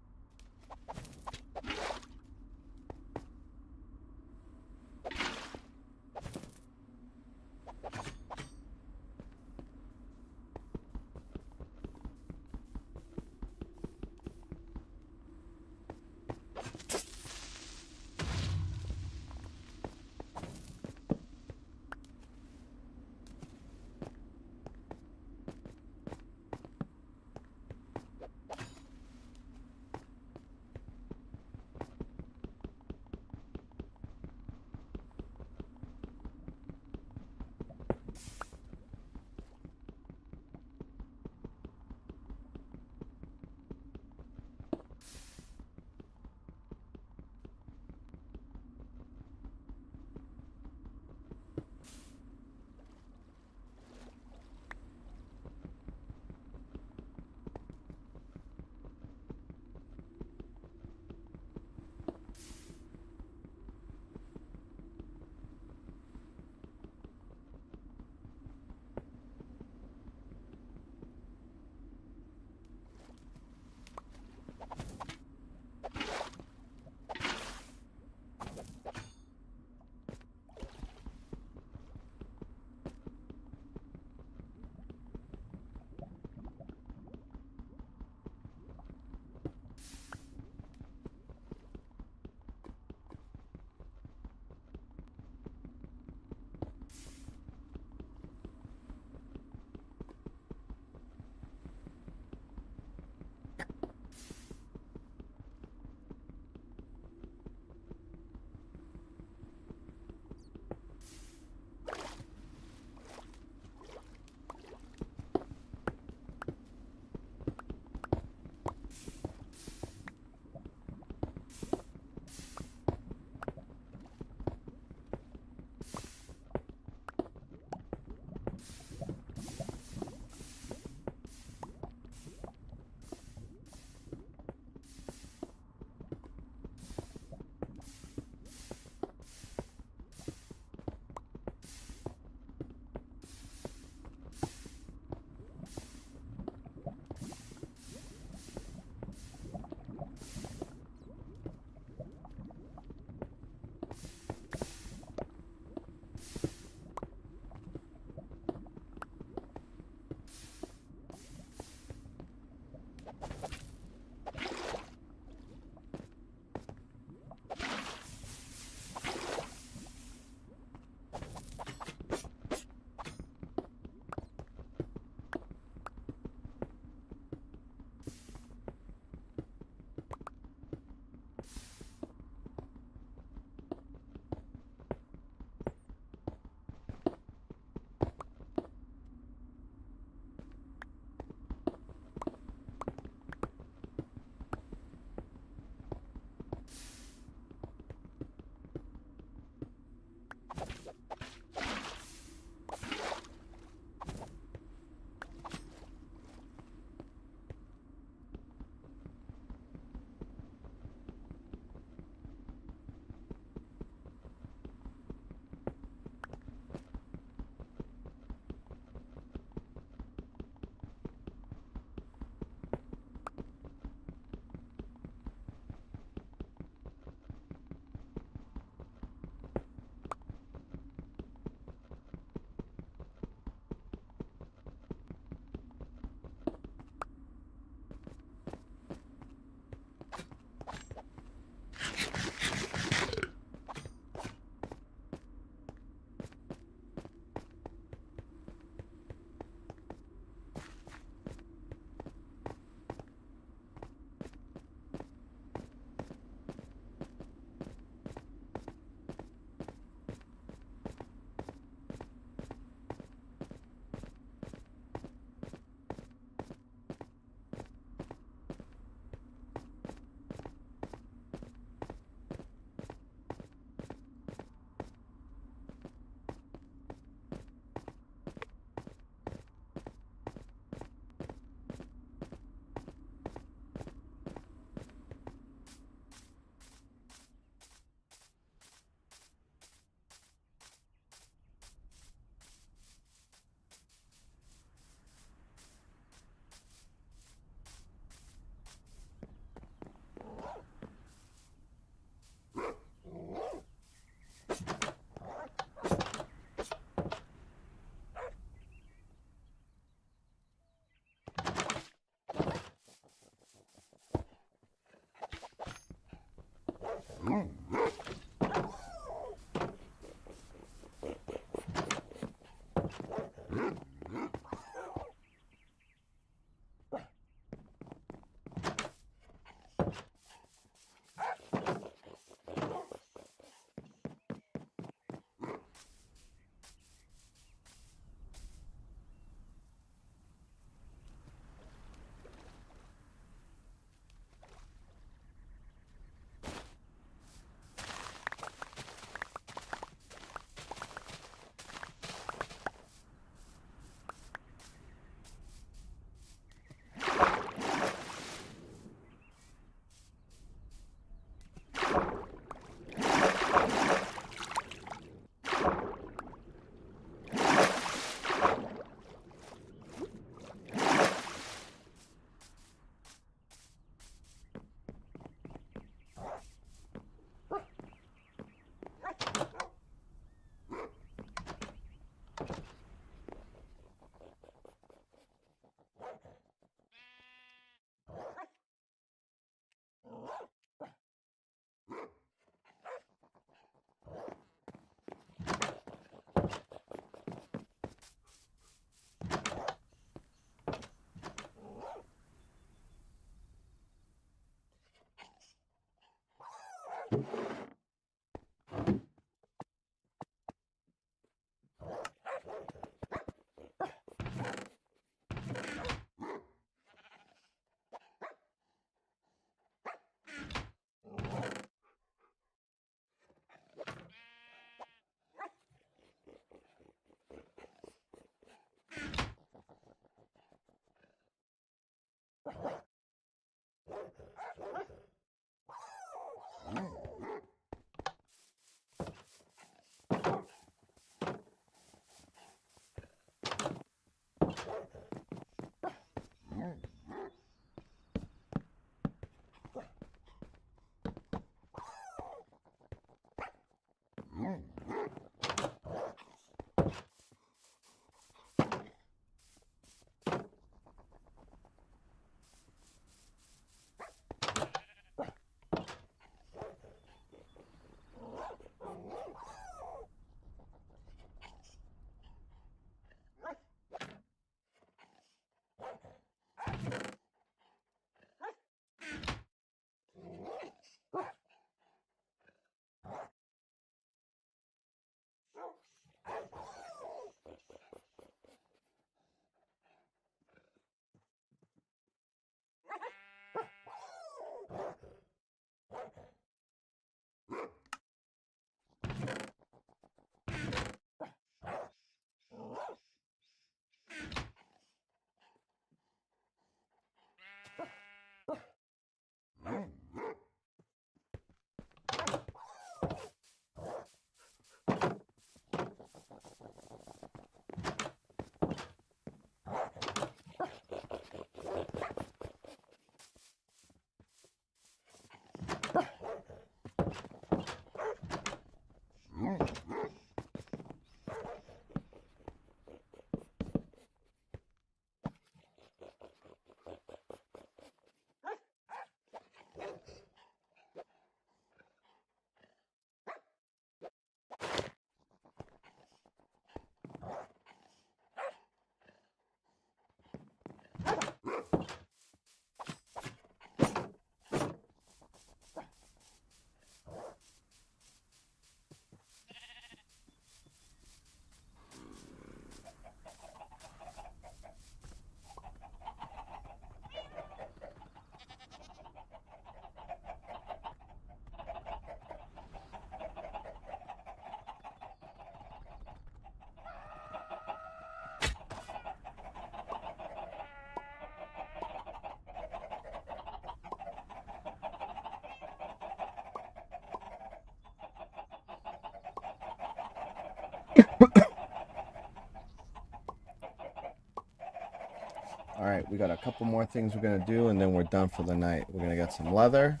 All right, we got a couple more things we're gonna do, and then we're done for the night. We're gonna get some leather.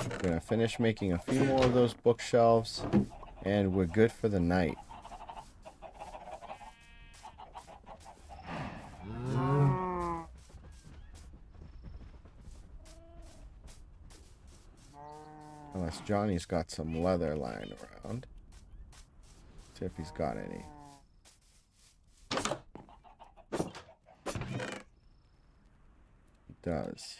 We're gonna finish making a few more of those bookshelves, and we're good for the night. Unless Johnny's got some leather lying around. See if he's got any. He does.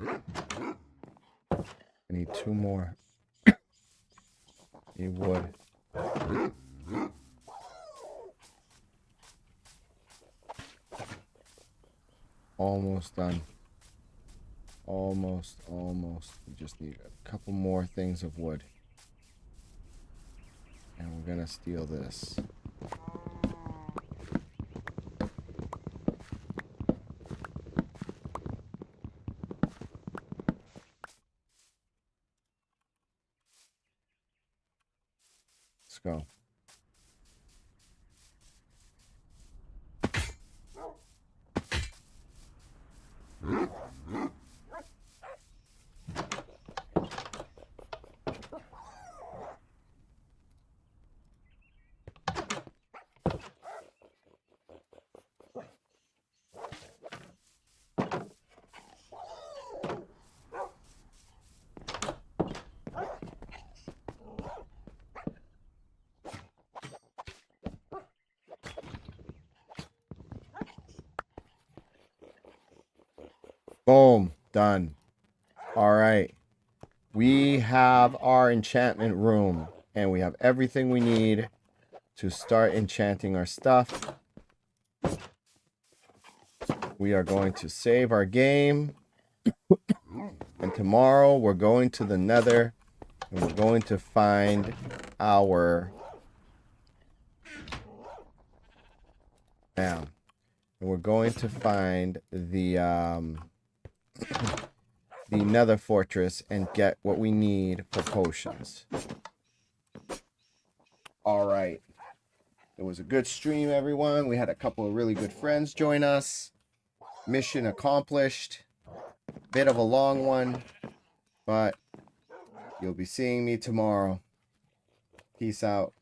I need 2 more. Need wood. Almost done. Almost. We just need a couple more things of wood. And we're gonna steal this. Let's go. Boom. Done. All right. We have our enchantment room. And we have everything we need to start enchanting our stuff. We are going to save our game. And tomorrow we're going to the Nether. And we're going to find our... Bam. And we're going to find the Nether Fortress and get what we need for potions. All right. It was a good stream, everyone. We had a couple of really good friends join us. Mission accomplished. Bit of a long one, but you'll be seeing me tomorrow. Peace out.